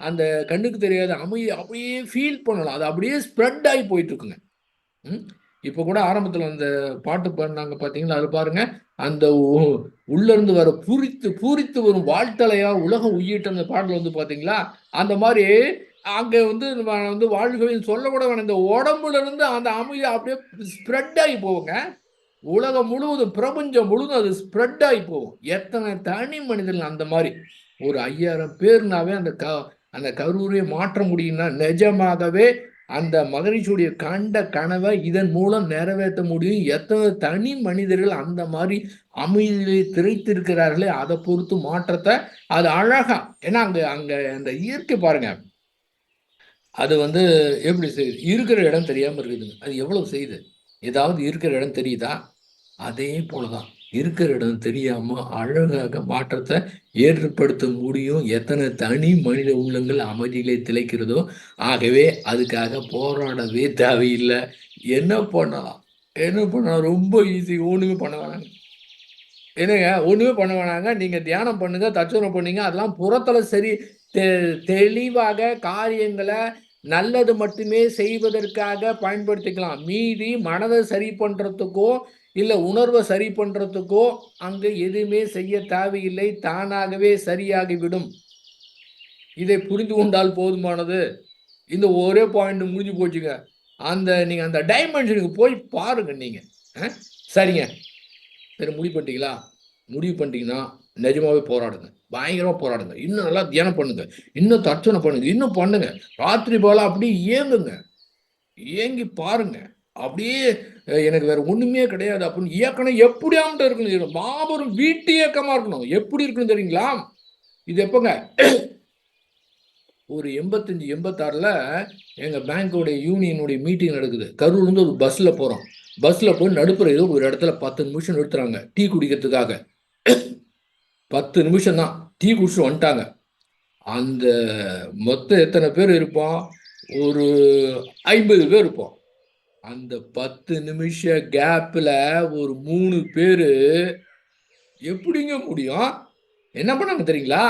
அந்த கண்ணுக்கு தெரியாத அமைதி அப்படியே ஃபீல் பண்ணலாம். அது அப்படியே ஸ்ப்ரெட் ஆகி போயிட்டு இருக்குங்க. ம். இப்ப கூட ஆரம்பத்துல அந்த பாட்டு பாடுனாங்க பார்த்தீங்களா? அது பாருங்க. அந்த உள்ள இருந்து வர பூரித்து பூரித்து வரும் வாழ்த்தலையா உலகம் உய்யட்டும் அந்த பாடல் வந்து பார்த்தீங்களா? அந்த மாரி அங்க வந்து நம்ம வந்து வாழ்கவேன்னு சொல்லக்கூட வேணாம். இந்த உடம்புல இருந்து அந்த அமைதி அப்படியே ஸ்ப்ரெட் ஆகி போகுங்க. உலகம் முழுவதும், பிரபஞ்சம் முழுவதும் அது ஸ்ப்ரெட் ஆகி போகும். எத்தனை தனி மனிதர்கள் அந்த மாரி. ஒரு 5000 பேர்னாவே அந்த கரூரை மாற்ற முடியும்னா நிஜமாகவே அந்த மகரிஷியுடைய கண்ட கனவை இதன் மூலம் நிறைவேற்ற முடியும். எத்தனை தனி மனிதர்கள் அந்த மாதிரி அமைதியை திரைத்திருக்கிறார்களே, அதை பொறுத்து மாற்றத்தை அது அழகா. ஏன்னா அங்க அங்க அந்த இயற்கை பாருங்க, அது வந்து எப்படி செய்யுது, இருக்கிற இடம் தெரியாம இருக்குதுங்க. அது எவ்வளவு செய்யுது. ஏதாவது இருக்கிற இடம் தெரியுதா? அதே போலதான் இருக்கிற இடம் தெரியாம அழகாக மாற்றத்தை ஏற்படுத்த முடியும். எத்தனை தனி மனித உள்ளங்கள் அமைதியிலே திளைக்கிறதோ. ஆகவே அதுக்காக போராடவே தேவையில்லை. என்ன பண்ணலாம், என்ன பண்ணலாம், ரொம்ப ஈஸி. ஒண்ணுமே பண்ண வேணாங்க. என்னங்க, ஒண்ணுமே பண்ண வேணாங்க. நீங்க தியானம் பண்ணுங்க, தற்சோனம் பண்ணீங்க, அதெல்லாம் புறத்துல சரி தெளிவாக காரியங்களை நல்லது மட்டுமே செய்வதற்காக பயன்படுத்திக்கலாம். மீதி மனதை சரி பண்றதுக்கோ இல்ல உணர்வை சரி பண்றதுக்கோ அங்கு எதுவுமே செய்ய தேவையில்லை. தானாகவே சரியாகிவிடும். இதை புரிந்து கொண்டால் போதுமானது. இந்த ஒரே பாயிண்ட் முடிஞ்சு போச்சுங்க. நீங்க அந்த டைமென்ஷனுக்கு போய் பாருங்க நீங்க. சரிங்க, சரி முடிவு பண்ணிட்டீங்களா? முடிவு பண்ணிட்டீங்கன்னா நிஜமாவே போராடுங்க. பயங்கரமா போராடுங்க. இன்னும் நல்லா தியானம் பண்ணுங்க. இன்னும் தர்ச்சனை பண்ணுங்க. இன்னும் பண்ணுங்க. ராத்திரி போல அப்படியே ஏங்குங்க. ஏங்கி பாருங்க. அப்படியே எனக்கு வேற ஒண்ணுமே கிடையாது அப்படின்னு இயக்கணும். எப்படியாமட்டு இருக்கணும். மாபெரும் வீட்டு இயக்கமா இருக்கணும். எப்படி இருக்கணும் தெரியுங்களா? இது எப்பங்க, ஒரு 85, 86ல எங்க பேங்கோட யூனியனுடைய மீட்டிங் நடக்குது. கரூர்ல இருந்து ஒரு பஸ்ல போறோம். பஸ்ல போய் நடுப்புற ஏதோ ஒரு இடத்துல 10 நிமிஷம் நிறுத்துறாங்க டீ குடிக்கிறதுக்காக. 10 நிமிஷம் தான். டீ குடிச்சுட்டு வந்துட்டாங்க. அந்த மொத்தம் எத்தனை பேர் இருப்போம்? ஒரு 50 பேர் இருப்போம். அந்த 10 நிமிஷ கேப்ல ஒரு 3 பேரு எப்படிங்க முடியும்? என்ன பண்ணாங்க தெரியுங்களா?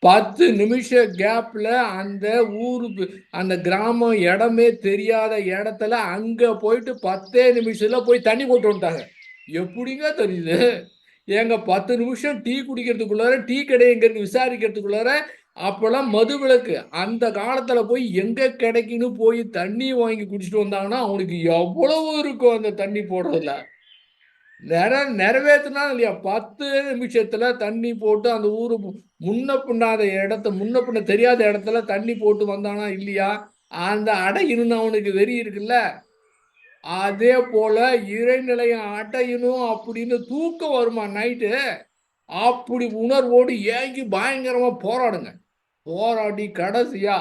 10 நிமிஷ கேப்ல அந்த ஊருக்கு, அந்த கிராமம் இடமே தெரியாத இடத்துல அங்க போயிட்டு 10 நிமிஷத்துல போய் தண்ணி போட்டு வந்துட்டாங்க. எப்படிங்க தெரியுது? ஏங்க 10 நிமிஷம் டீ குடிக்கிறதுக்குள்ளார, டீ கடை எங்கன்னு விசாரிக்கிறதுக்குள்ளார, அப்பெல்லாம் மதுவிலக்கு. அந்த காலத்துல போய் எங்க கிடைக்குன்னு போய் தண்ணி வாங்கி குடிச்சிட்டு வந்தாங்கன்னா, அவனுக்கு எவ்வளவு இருக்கும் அந்த தண்ணி போடுறதுல. நிறைவேற்றினா இல்லையா? 10 நிமிஷத்துல தண்ணி போட்டு அந்த ஊரு முன்ன பின்னாத இடத்த, முன்ன பின்ன தெரியாத இடத்துல தண்ணி போட்டு வந்தானா இல்லையா? அந்த அடையணும்னு அவனுக்கு வெறி இருக்குல்ல. அதே போல இறைநிலையம் அடையணும் அப்படின்னு தூக்கம் வருமா நைட்டு? அப்படி உணர்வோடு ஏங்கி பயங்கரமா போராடுங்க. போராடி கடைசியா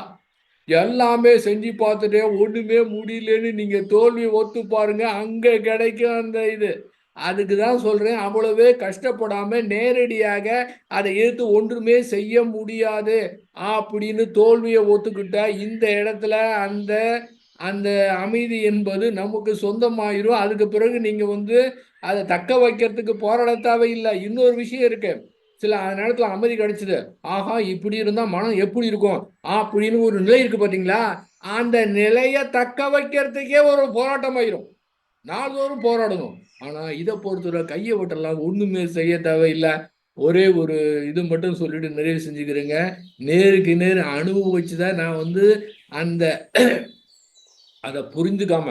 எல்லாமே செஞ்சு பார்த்துட்டே ஒண்ணுமே முடியலன்னு நீங்க தோல்வி ஒத்து பாருங்க. அங்க கிடைக்கும் அந்த இது. அதுக்கு தான் சொல்றேன், அவ்வளவே கஷ்டப்படாம நேரடியாக அதை எதிர்த்து ஒன்றுமே செய்ய முடியாது அப்படின்னு தோல்வியை ஒத்துக்கிட்டா இந்த இடத்துல அந்த அந்த அமைதி என்பது நமக்கு சொந்தமாயிரும். அதுக்கு பிறகு நீங்க வந்து அதை தக்க வைக்கிறதுக்கு போராட தேவையில்லை. இன்னொரு விஷயம் இருக்கு. சில நேரத்துல அமைதி கிடைச்சது. ஆஹா, இப்படி இருந்தா மனம் எப்படி இருக்கும் அப்படின்னு ஒரு நிலை இருக்கு பாத்தீங்களா? அந்த நிலையை தக்க வைக்கிறதுக்கே ஒரு போராட்டம் ஆயிரும். நாள்தோறும் போராடணும். ஆனா இதை பொறுத்தவரை கையை விட்டலாம், ஒண்ணுமே செய்ய தேவையில்லை. ஒரே ஒரு இது மட்டும் சொல்லிட்டு நிறைவு செஞ்சுக்கிறேங்க. நேருக்கு நேர் அனுபவிச்சுதான் நான் வந்து அந்த அதை புரிஞ்சுக்காம,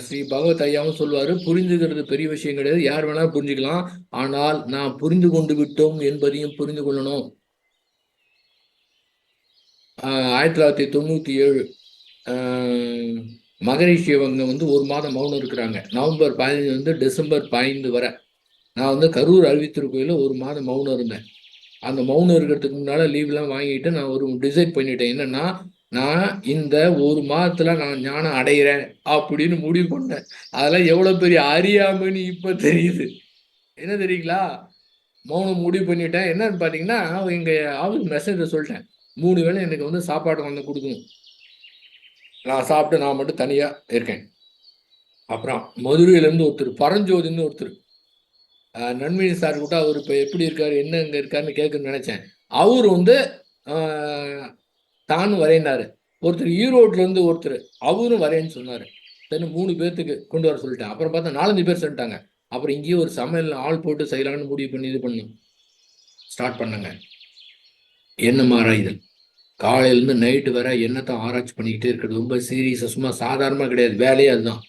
ஸ்ரீ பகவத் ஐயாவும் சொல்லுவாரு, புரிஞ்சுக்கிறது பெரிய விஷயம் கிடையாது, யார் வேணாலும் புரிஞ்சுக்கலாம். ஆனால் நான் புரிந்து கொண்டு விட்டோம் என்பதையும் புரிந்து கொள்ளணும். 1997 மகரிஷி அவங்க வந்து 1 மாதம் மௌனம் இருக்கிறாங்க. நவம்பர் 15 வந்து டிசம்பர் 15 வரை நான் வந்து கரூர் அறிவித்திருக்கோயில 1 மாதம் மௌனம் இருந்தேன். அந்த மௌனம் இருக்கிறதுக்கு முன்னால லீவ்லாம் வாங்கிட்டு நான் ஒரு டிசைட் பண்ணிட்டேன். என்னன்னா, நான் இந்த 1 மாதத்துல நான் ஞானம் அடைகிறேன் அப்படின்னு முடிவு பண்ணேன். அதெல்லாம் எவ்வளவு பெரிய அறியாமைன்னு இப்ப தெரியுது. என்ன தெரியுங்களா? மௌனம் முடிவு பண்ணிட்டேன். என்னன்னு பாத்தீங்கன்னா, எங்க ஆஃபீஸ் மெசேஜ்ல சொல்லிட்டேன். 3 வேளை எனக்கு வந்து சாப்பாடு வந்து கொடுக்கணும். நான் சாப்பிட்டு நான் மட்டும் தனியா இருக்கேன். அப்புறம் மதுரையிலேருந்து ஒருத்தர், பரஞ்சோதின்னு ஒருத்தர், நன்மினி சார் கூட அவர் இப்போ எப்படி இருக்காரு, என்ன இங்கே இருக்காருன்னு கேட்கணும்னு நினைச்சேன். அவர் வந்து தானும் வரேன்னாரு. ஒருத்தர் ஈரோட்லேருந்து ஒருத்தர், அவரும் வரேன்னு சொன்னார். சரி 3 பேர்த்துக்கு கொண்டு வர சொல்லிட்டேன். அப்புறம் பார்த்தா 4, 5 பேர் சொல்லிட்டாங்க. அப்புறம் இங்கேயே ஒரு சமையல் ஆள் போட்டு செய்யலான்னு முடிவு பண்ணி இது பண்ணி ஸ்டார்ட் பண்ணாங்க. எண்ணம் ஆராய்தல். காலையிலேருந்து நைட்டு வர எண்ணத்தை ஆராய்ச்சி பண்ணிக்கிட்டே இருக்கிறது. ரொம்ப சீரியஸாக, சும்மா சாதாரணமாக கிடையாது. வேலையே அதுதான்.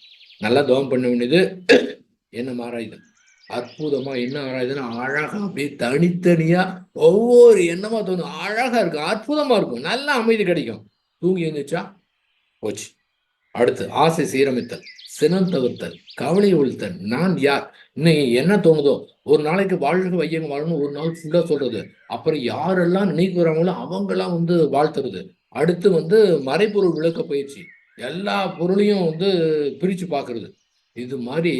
நல்லா தவம் பண்ண வேண்டியது எண்ணம் ஆராய்தல். அற்புதமா என்ன ஆராய்தல்னா அழகா அப்படியே தனித்தனியா ஒவ்வொரு எண்ணமா தோணும். அழகா இருக்கும், அற்புதமா இருக்கும், நல்ல அமைதி கிடைக்கும். தூங்கி எழுந்திரிச்சா போச்சு. அடுத்து ஆசை சீரமைத்தல், சினம் தவிர்த்தல், கவலை ஒழித்தல். நான் யார்? இன்னைக்கு என்ன தோணுதோ, ஒரு நாளைக்கு வாழ்க வையகம் வாழணும் ஒரு நாள் ஃபுல்லா சொல்றது. அப்புறம் யாரெல்லாம் நினைக்கு வராங்களோ அவங்கெல்லாம் வாழ்த்துறது. அடுத்து மறைபொருள் விளக்க பயிற்சி. எல்லா பொருளையும் பிரிச்சு பார்க்கறது. இது மாதிரி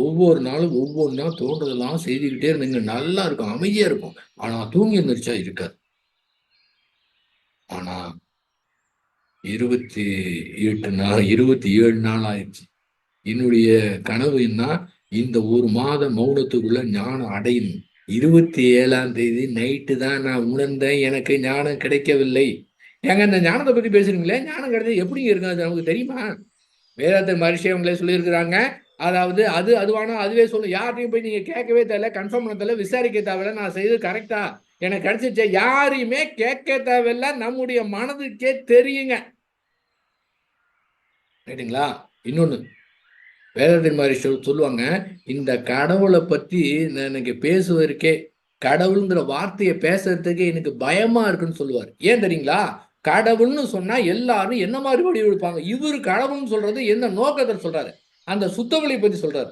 ஒவ்வொரு நாளும் ஒவ்வொன்னா தோன்றதெல்லாம் செய்துக்கிட்டே இருந்தீங்க. நல்லா இருக்கும், அமைதியா இருக்கும். ஆனா தூங்கி எந்திரிச்சா இருக்காது. ஆனா 28 நாள் 27 நாள் ஆயிடுச்சு. என்னுடைய கனவு என்ன? இந்த ஒரு மாத மௌனத்துக்குள்ள ஞானம் அடையணும். 27ஆம் தேதி நைட்டு தான் நான் உணர்ந்தேன், எனக்கு ஞானம் கிடைக்கவில்லை. ஏங்க இந்த ஞானத்தை பத்தி பேசுறீங்களே, ஞானம் கிடைச்சது எப்படிங்க இருக்கும்? அது நமக்கு தெரியுமா? வேதாந்த மகரிஷி அவங்களே சொல்லியிருக்கிறாங்க. அதாவது அது அதுவானா அதுவே சொல்லும். யார்ட்டையும் போய் நீங்க கேட்கவே தேவையில்ல, கன்ஃபார்ம் பண்ண தேவையில்ல, விசாரிக்க தேவையில்ல. நான் செய்தது கரெக்டா? எனக்கு கிடைச்சிருச்சா? யாரையுமே கேட்க தேவையில்ல. நம்முடைய மனதுக்கே தெரியுங்க. ரைட்டுங்களா? இன்னொன்னு வேதாத்திரி மகரிஷி சொல்லுவாங்க, இந்த கடவுளை பத்தி எனக்கு பேசுவதற்கே, கடவுளுங்கிற வார்த்தையை பேசுறதுக்கே எனக்கு பயமா இருக்குன்னு சொல்லுவார். ஏன் தெரியுங்களா? கடவுள்னு சொன்னா எல்லாரும் என்ன மாதிரி வடிவெடுப்பாங்க. இவரு கடவுள்னு சொல்றது என்ன நோக்கத்தில் சொல்றாரு? அந்த சுத்தவெளி பத்தி சொல்றாரு.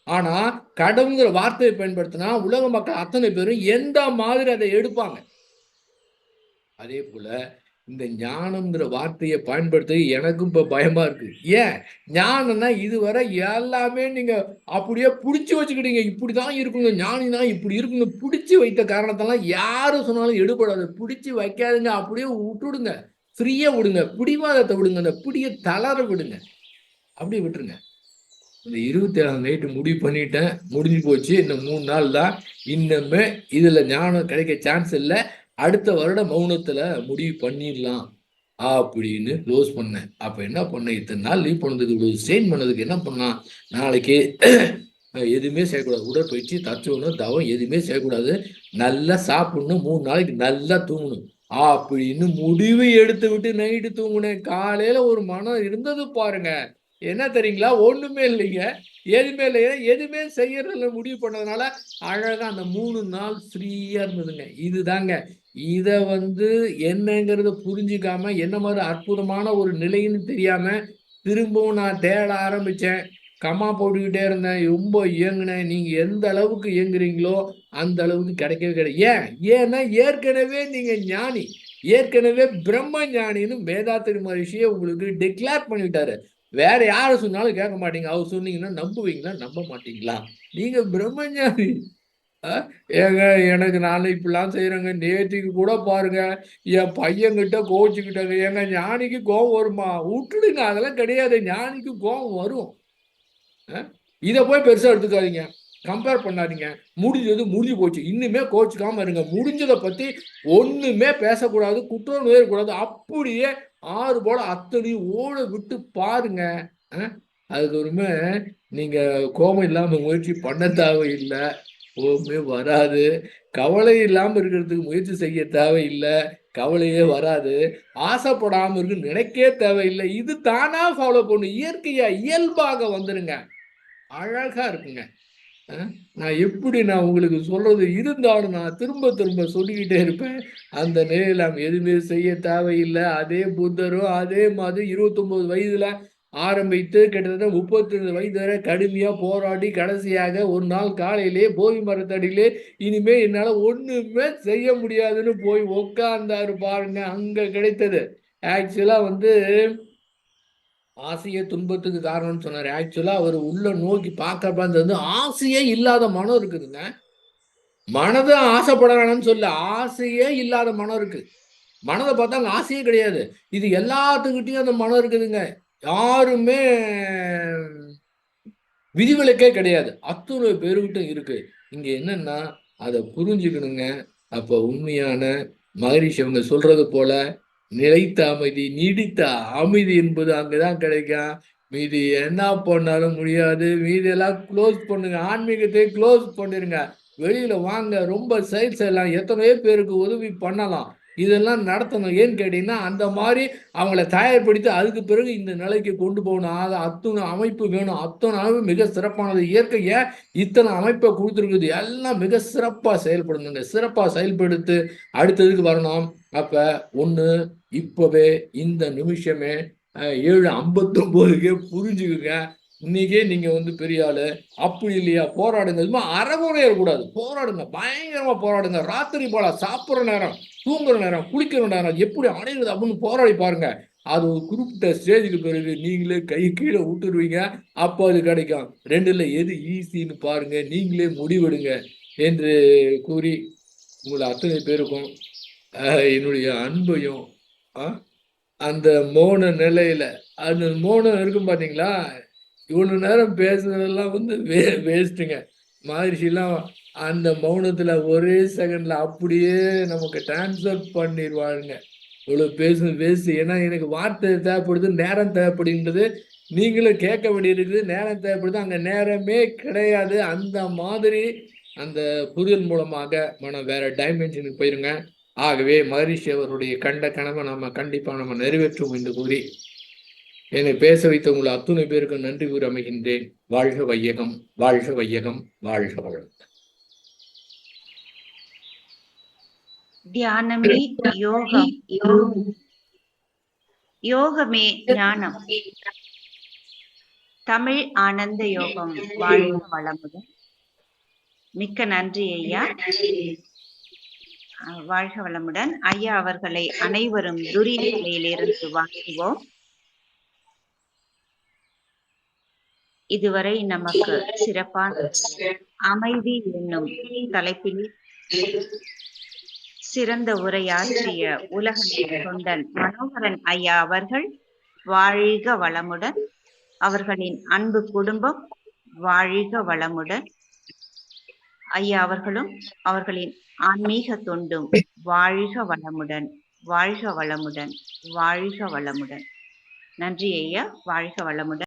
ஆனா கடவுள்ங்கிற வார்த்தையை பயன்படுத்தினா உலக மக்கள் அத்தனை பேரும் எந்த மாதிரி அதை எடுப்பாங்க. அதே போல இந்த ஞானம்ங்கிற வார்த்தையை பயன்படுத்த எனக்கும் இப்ப பயமா இருக்கு. ஏன்? ஞானம்னா இதுவரை எல்லாமே நீங்க அப்படியே புடிச்சு வச்சுக்கிட்டீங்க. இப்படிதான் இருக்கணும், ஞானினா இப்படி இருக்கணும் புடிச்சு வைத்த காரணத்தெல்லாம் யாரு சொன்னாலும் எடுபடாது. புடிச்சு வைக்காதுங்க, அப்படியே விட்டுடுங்க. ஃப்ரீயா விடுங்க, பிடிவாதத்தை விடுங்க, அந்த பிடிய தளர விடுங்க, அப்படியே விட்டுருங்க. இந்த 27ஆம் நைட்டு முடிவு பண்ணிட்டேன், முடிஞ்சு போச்சு. இன்னும் 3 நாள் தான். இன்னுமே இதுல ஞானம் கிடைக்க சான்ஸ் இல்ல. அடுத்த வருடம் மௌனத்துல முடிவு பண்ணிடலாம் அப்படின்னு க்ளோஸ் பண்ணேன். அப்ப என்ன பண்ணேன், இத்தனை நாள் லீவ் பண்ணதுக்கு, இவ்வளவு ஸ்ட்ரெயின் பண்ணதுக்கு என்ன பண்ணலாம், நாளைக்கு எதுவுமே செய்யக்கூடாது. உடற்பயிற்சி, தற்சோனம், தவம் எதுவுமே செய்யக்கூடாது. நல்லா சாப்பிடணும், 3 நாளைக்கு நல்லா தூங்கணும் அப்படின்னு முடிவு எடுத்து விட்டு நைட்டு தூங்குனேன். காலையில ஒரு மனம் இருந்தது பாருங்க. என்ன தெரியுங்களா? ஒண்ணுமே இல்லைங்க. எதுவுமே இல்லைங்க. எதுவுமே செய்யறதில்ல முடிவு பண்ணதுனால, அழகா அந்த 3 நாள் ஃப்ரீயா இருந்ததுங்க. இதுதாங்க. இத என்னங்கிறத புரிஞ்சுக்காம, என்ன மாரி அற்புதமான ஒரு நிலைன்னு தெரியாம, திரும்பவும் நான் தேட ஆரம்பிச்சேன். கம்மா போட்டுக்கிட்டே இருந்தேன். ரொம்ப இயங்குனேன். நீங்க எந்த அளவுக்கு இயங்குறீங்களோ, அந்த அளவுக்கு கிடைக்கவே ஏன்? ஏன்னா ஏற்கனவே நீங்க ஞானி. ஏற்கனவே பிரம்ம ஞானின்னு வேதாத்திரி மகரிஷியே உங்களுக்கு டிக்ளேர் பண்ணிட்டாரு. வேற யாரு சொன்னாலும் கேட்க மாட்டீங்க. அவர் சொன்னீங்கன்னா நம்புவீங்களா? நம்ப மாட்டீங்களா? நீங்க பிரம்மஞானி. அ ஏங்க எனக்கு நான் இப்படிலாம் செய்றேங்க. நேத்திக்கு கூட பாருங்க, என் பையன்கிட்ட கோவிச்சுக்கிட்டேங்க. ஏங்க ஞானிக்கு கோவம் வருமா? வுட்டுடுங்க. அதெல்லாம் கிடையாது. ஞானிக்கு கோவம் வரும். அ இத போய் பெருசா எடுத்துக்காதீங்க. கம்பேர் பண்ணாதீங்க. முடிஞ்சது முடிஞ்சு போச்சு. இன்னுமே கோவிச்சுக்காம இருங்க. முடிஞ்சத பத்தி ஒண்ணுமே பேசக்கூடாது. குற்றம் கூடாது. அப்படியே ஆறு போல அத்தனையும் ஓட விட்டு பாருங்க. அ அதுக்கப்புறமே நீங்க கோபம் இல்லாம முயற்சி பண்ண தேவையில்ல. கோவமே வராது. கவலை இல்லாம இருக்கிறதுக்கு முயற்சி செய்ய தேவையில்ல. கவலையே வராது. ஆசைப்படாம இருக்க நினைக்கவே தேவையில்ல. இது தானா ஃபாலோ பண்ணும். இயற்கையா இயல்பாக வந்துருங்க. அழகா இருக்குங்க. அ நான் உங்களுக்கு சொல்றது இருந்தாலும் நான் திரும்ப திரும்ப சொல்லிக்கிட்டே இருப்பேன். அந்த நிலையில நாம் எதுவுமே செய்ய தேவையில்ல. அதே புத்தரும் அதே மாதிரி 29 வயதுல ஆரம்பித்து கிட்டத்தட்ட 32 வயது வரை கடுமையா போராடி கடைசியாக ஒரு நாள் காலையிலே போதி மரத்தடியிலே இனிமே என்னால ஒண்ணுமே செய்ய முடியாதுன்னு போய் உட்கார்ந்தாரு பாருங்க. அங்க கிடைத்தது. ஆக்சுவலா ஆசையே துன்பத்துக்கு காரணம்னு சொன்னாரு. ஆக்சுவலா அவரு உள்ள நோக்கி பார்க்கிறப்ப அந்த ஆசையே இல்லாத மனம் இருக்குதுங்க. மனது ஆசைப்பட வேணாம்னு சொல்லல. ஆசையே இல்லாத மனம் இருக்கு. மனத பார்த்தா அங்க ஆசையே கிடையாது. இது எல்லாத்துக்கிட்டயும் அந்த மனம் இருக்குதுங்க. யாருமே விதிவிலக்கே கிடையாது. அத்தனை பேருகிட்ட இருக்கு. இங்க என்னன்னா, அத புரிஞ்சுக்கணுங்க. அப்ப உண்மையான மகரிஷி அவங்க சொல்றது போல, நிலைத்த அமைதி, நீடித்த அமைதி என்பது அங்கதான் கிடைக்கும். மீதி என்ன பண்ணாலும் முடியாது. மீதியெல்லாம் க்ளோஸ் பண்ணுங்க. ஆன்மீகத்தை க்ளோஸ் பண்ணிருங்க. வெளியில வாங்க. ரொம்ப செயல் செய்யலாம். எத்தனையோ பேருக்கு உதவி பண்ணலாம். இதெல்லாம் நடத்தணும். ஏன்னு கேட்டீங்கன்னா, அந்த மாரி அவங்கள தயார்படுத்தி அதுக்கு பிறகு இந்த நிலைக்கு கொண்டு போகணும். அத்தன அமைப்பு வேணும். அத்தன அமைப்பு மிக சிறப்பானது. இயற்கை ஏன் இத்தன அமைப்ப குடுத்துருக்குது. எல்லாம் மிக சிறப்பா செயல்படணுங்க. சிறப்பா செயல்படுத்து அடுத்ததுக்கு வரணும். அப்ப 1 இப்பவே இந்த நிமிஷமே 7:59க்கே புரிஞ்சுக்குங்க. இன்னைக்கே நீங்க வந்து பெரிய ஆளு. அப்படி இல்லையா போராடுங்க. சும்மா அரைகுறையா இருக்கக்கூடாது. போராடுங்க. பயங்கரமா போராடுங்க. ராத்திரி போல சாப்பிடுற நேரம், தூங்குற நேரம், குளிக்கிற நேரம் எப்படி அடையுறது அப்படின்னு போராடி பாருங்க. அது ஒரு குறிப்பிட்ட ஸ்டேஜுக்கு பிறகு நீங்களே கை கீழ விட்டுருவீங்க. அப்போ அது கிடைக்கும். 2ல எது ஈஸின்னு பாருங்க. நீங்களே முடிவெடுங்க என்று கூறி உங்கள் அத்தனை பேருக்கும் என்னுடைய அன்பையும் அ அந்த மௌன நிலையில அந்த மௌனம் இருக்கும் பார்த்தீங்களா? இவ்வளோ நேரம் பேசுனதெல்லாம் வந்து வேஸ்ட்டுங்க. மகரிஷிலாம் அந்த மௌனத்துல ஒரே செகண்ட்ல அப்படியே நமக்கு ட்ரான்ஸ்ஃபர் பண்ணிருவாருங்க. இவ்வளோ பேசுனது வேஸ்ட்டு. ஏன்னா எனக்கு வார்த்தை தேவைப்படுது, நேரம் தேவைப்படுகின்றது. நீங்களும் கேட்க வேண்டியிருக்குது, நேரம் தேவைப்படுது. அங்க நேரமே கிடையாது. அந்த மாதிரி அந்த புரிதல் மூலமாக மனம் வேற டைமென்ஷனுக்கு போயிருங்க. ஆகவே மகரிஷி அவருடைய கண்ட கனவை கண்டிப்பா நம்ம நிறைவேற்றுவோம் என்று கூறி என்னை பேச வைத்த உங்கள் அத்துணை பேருக்கு நன்றி கூறி அமைகின்றேன். வாழ்க வையகம், வாழ்க வையகம், வாழ்க வளம். தியானமே யோகம், யோகமே ஞானம். தமிழ் ஆனந்த யோகம். வாழ்க வளமுடன். மிக்க நன்றி ஐயா. வாழ்க வளமுடன். ஐயா அவர்களை அனைவரும் துரிய நிலையிலிருந்து வாழ்த்துவோம். இதுவரை நமக்கு சிறப்பான அமைதி என்னும் தலைப்பில் சிறந்த உரையாற்றிய உலக தொண்டன் மனோகரன் ஐயா அவர்கள் வாழ்க வளமுடன். அவர்களின் அன்பு குடும்பம் வாழ்க வளமுடன். ஐயா அவர்களும் அவர்களின் ஆன்மீக தொண்டும் வாழ்க வளமுடன், வாழ்க வளமுடன், வாழ்க வளமுடன். நன்றி ஐயா. வாழ்க வளமுடன்.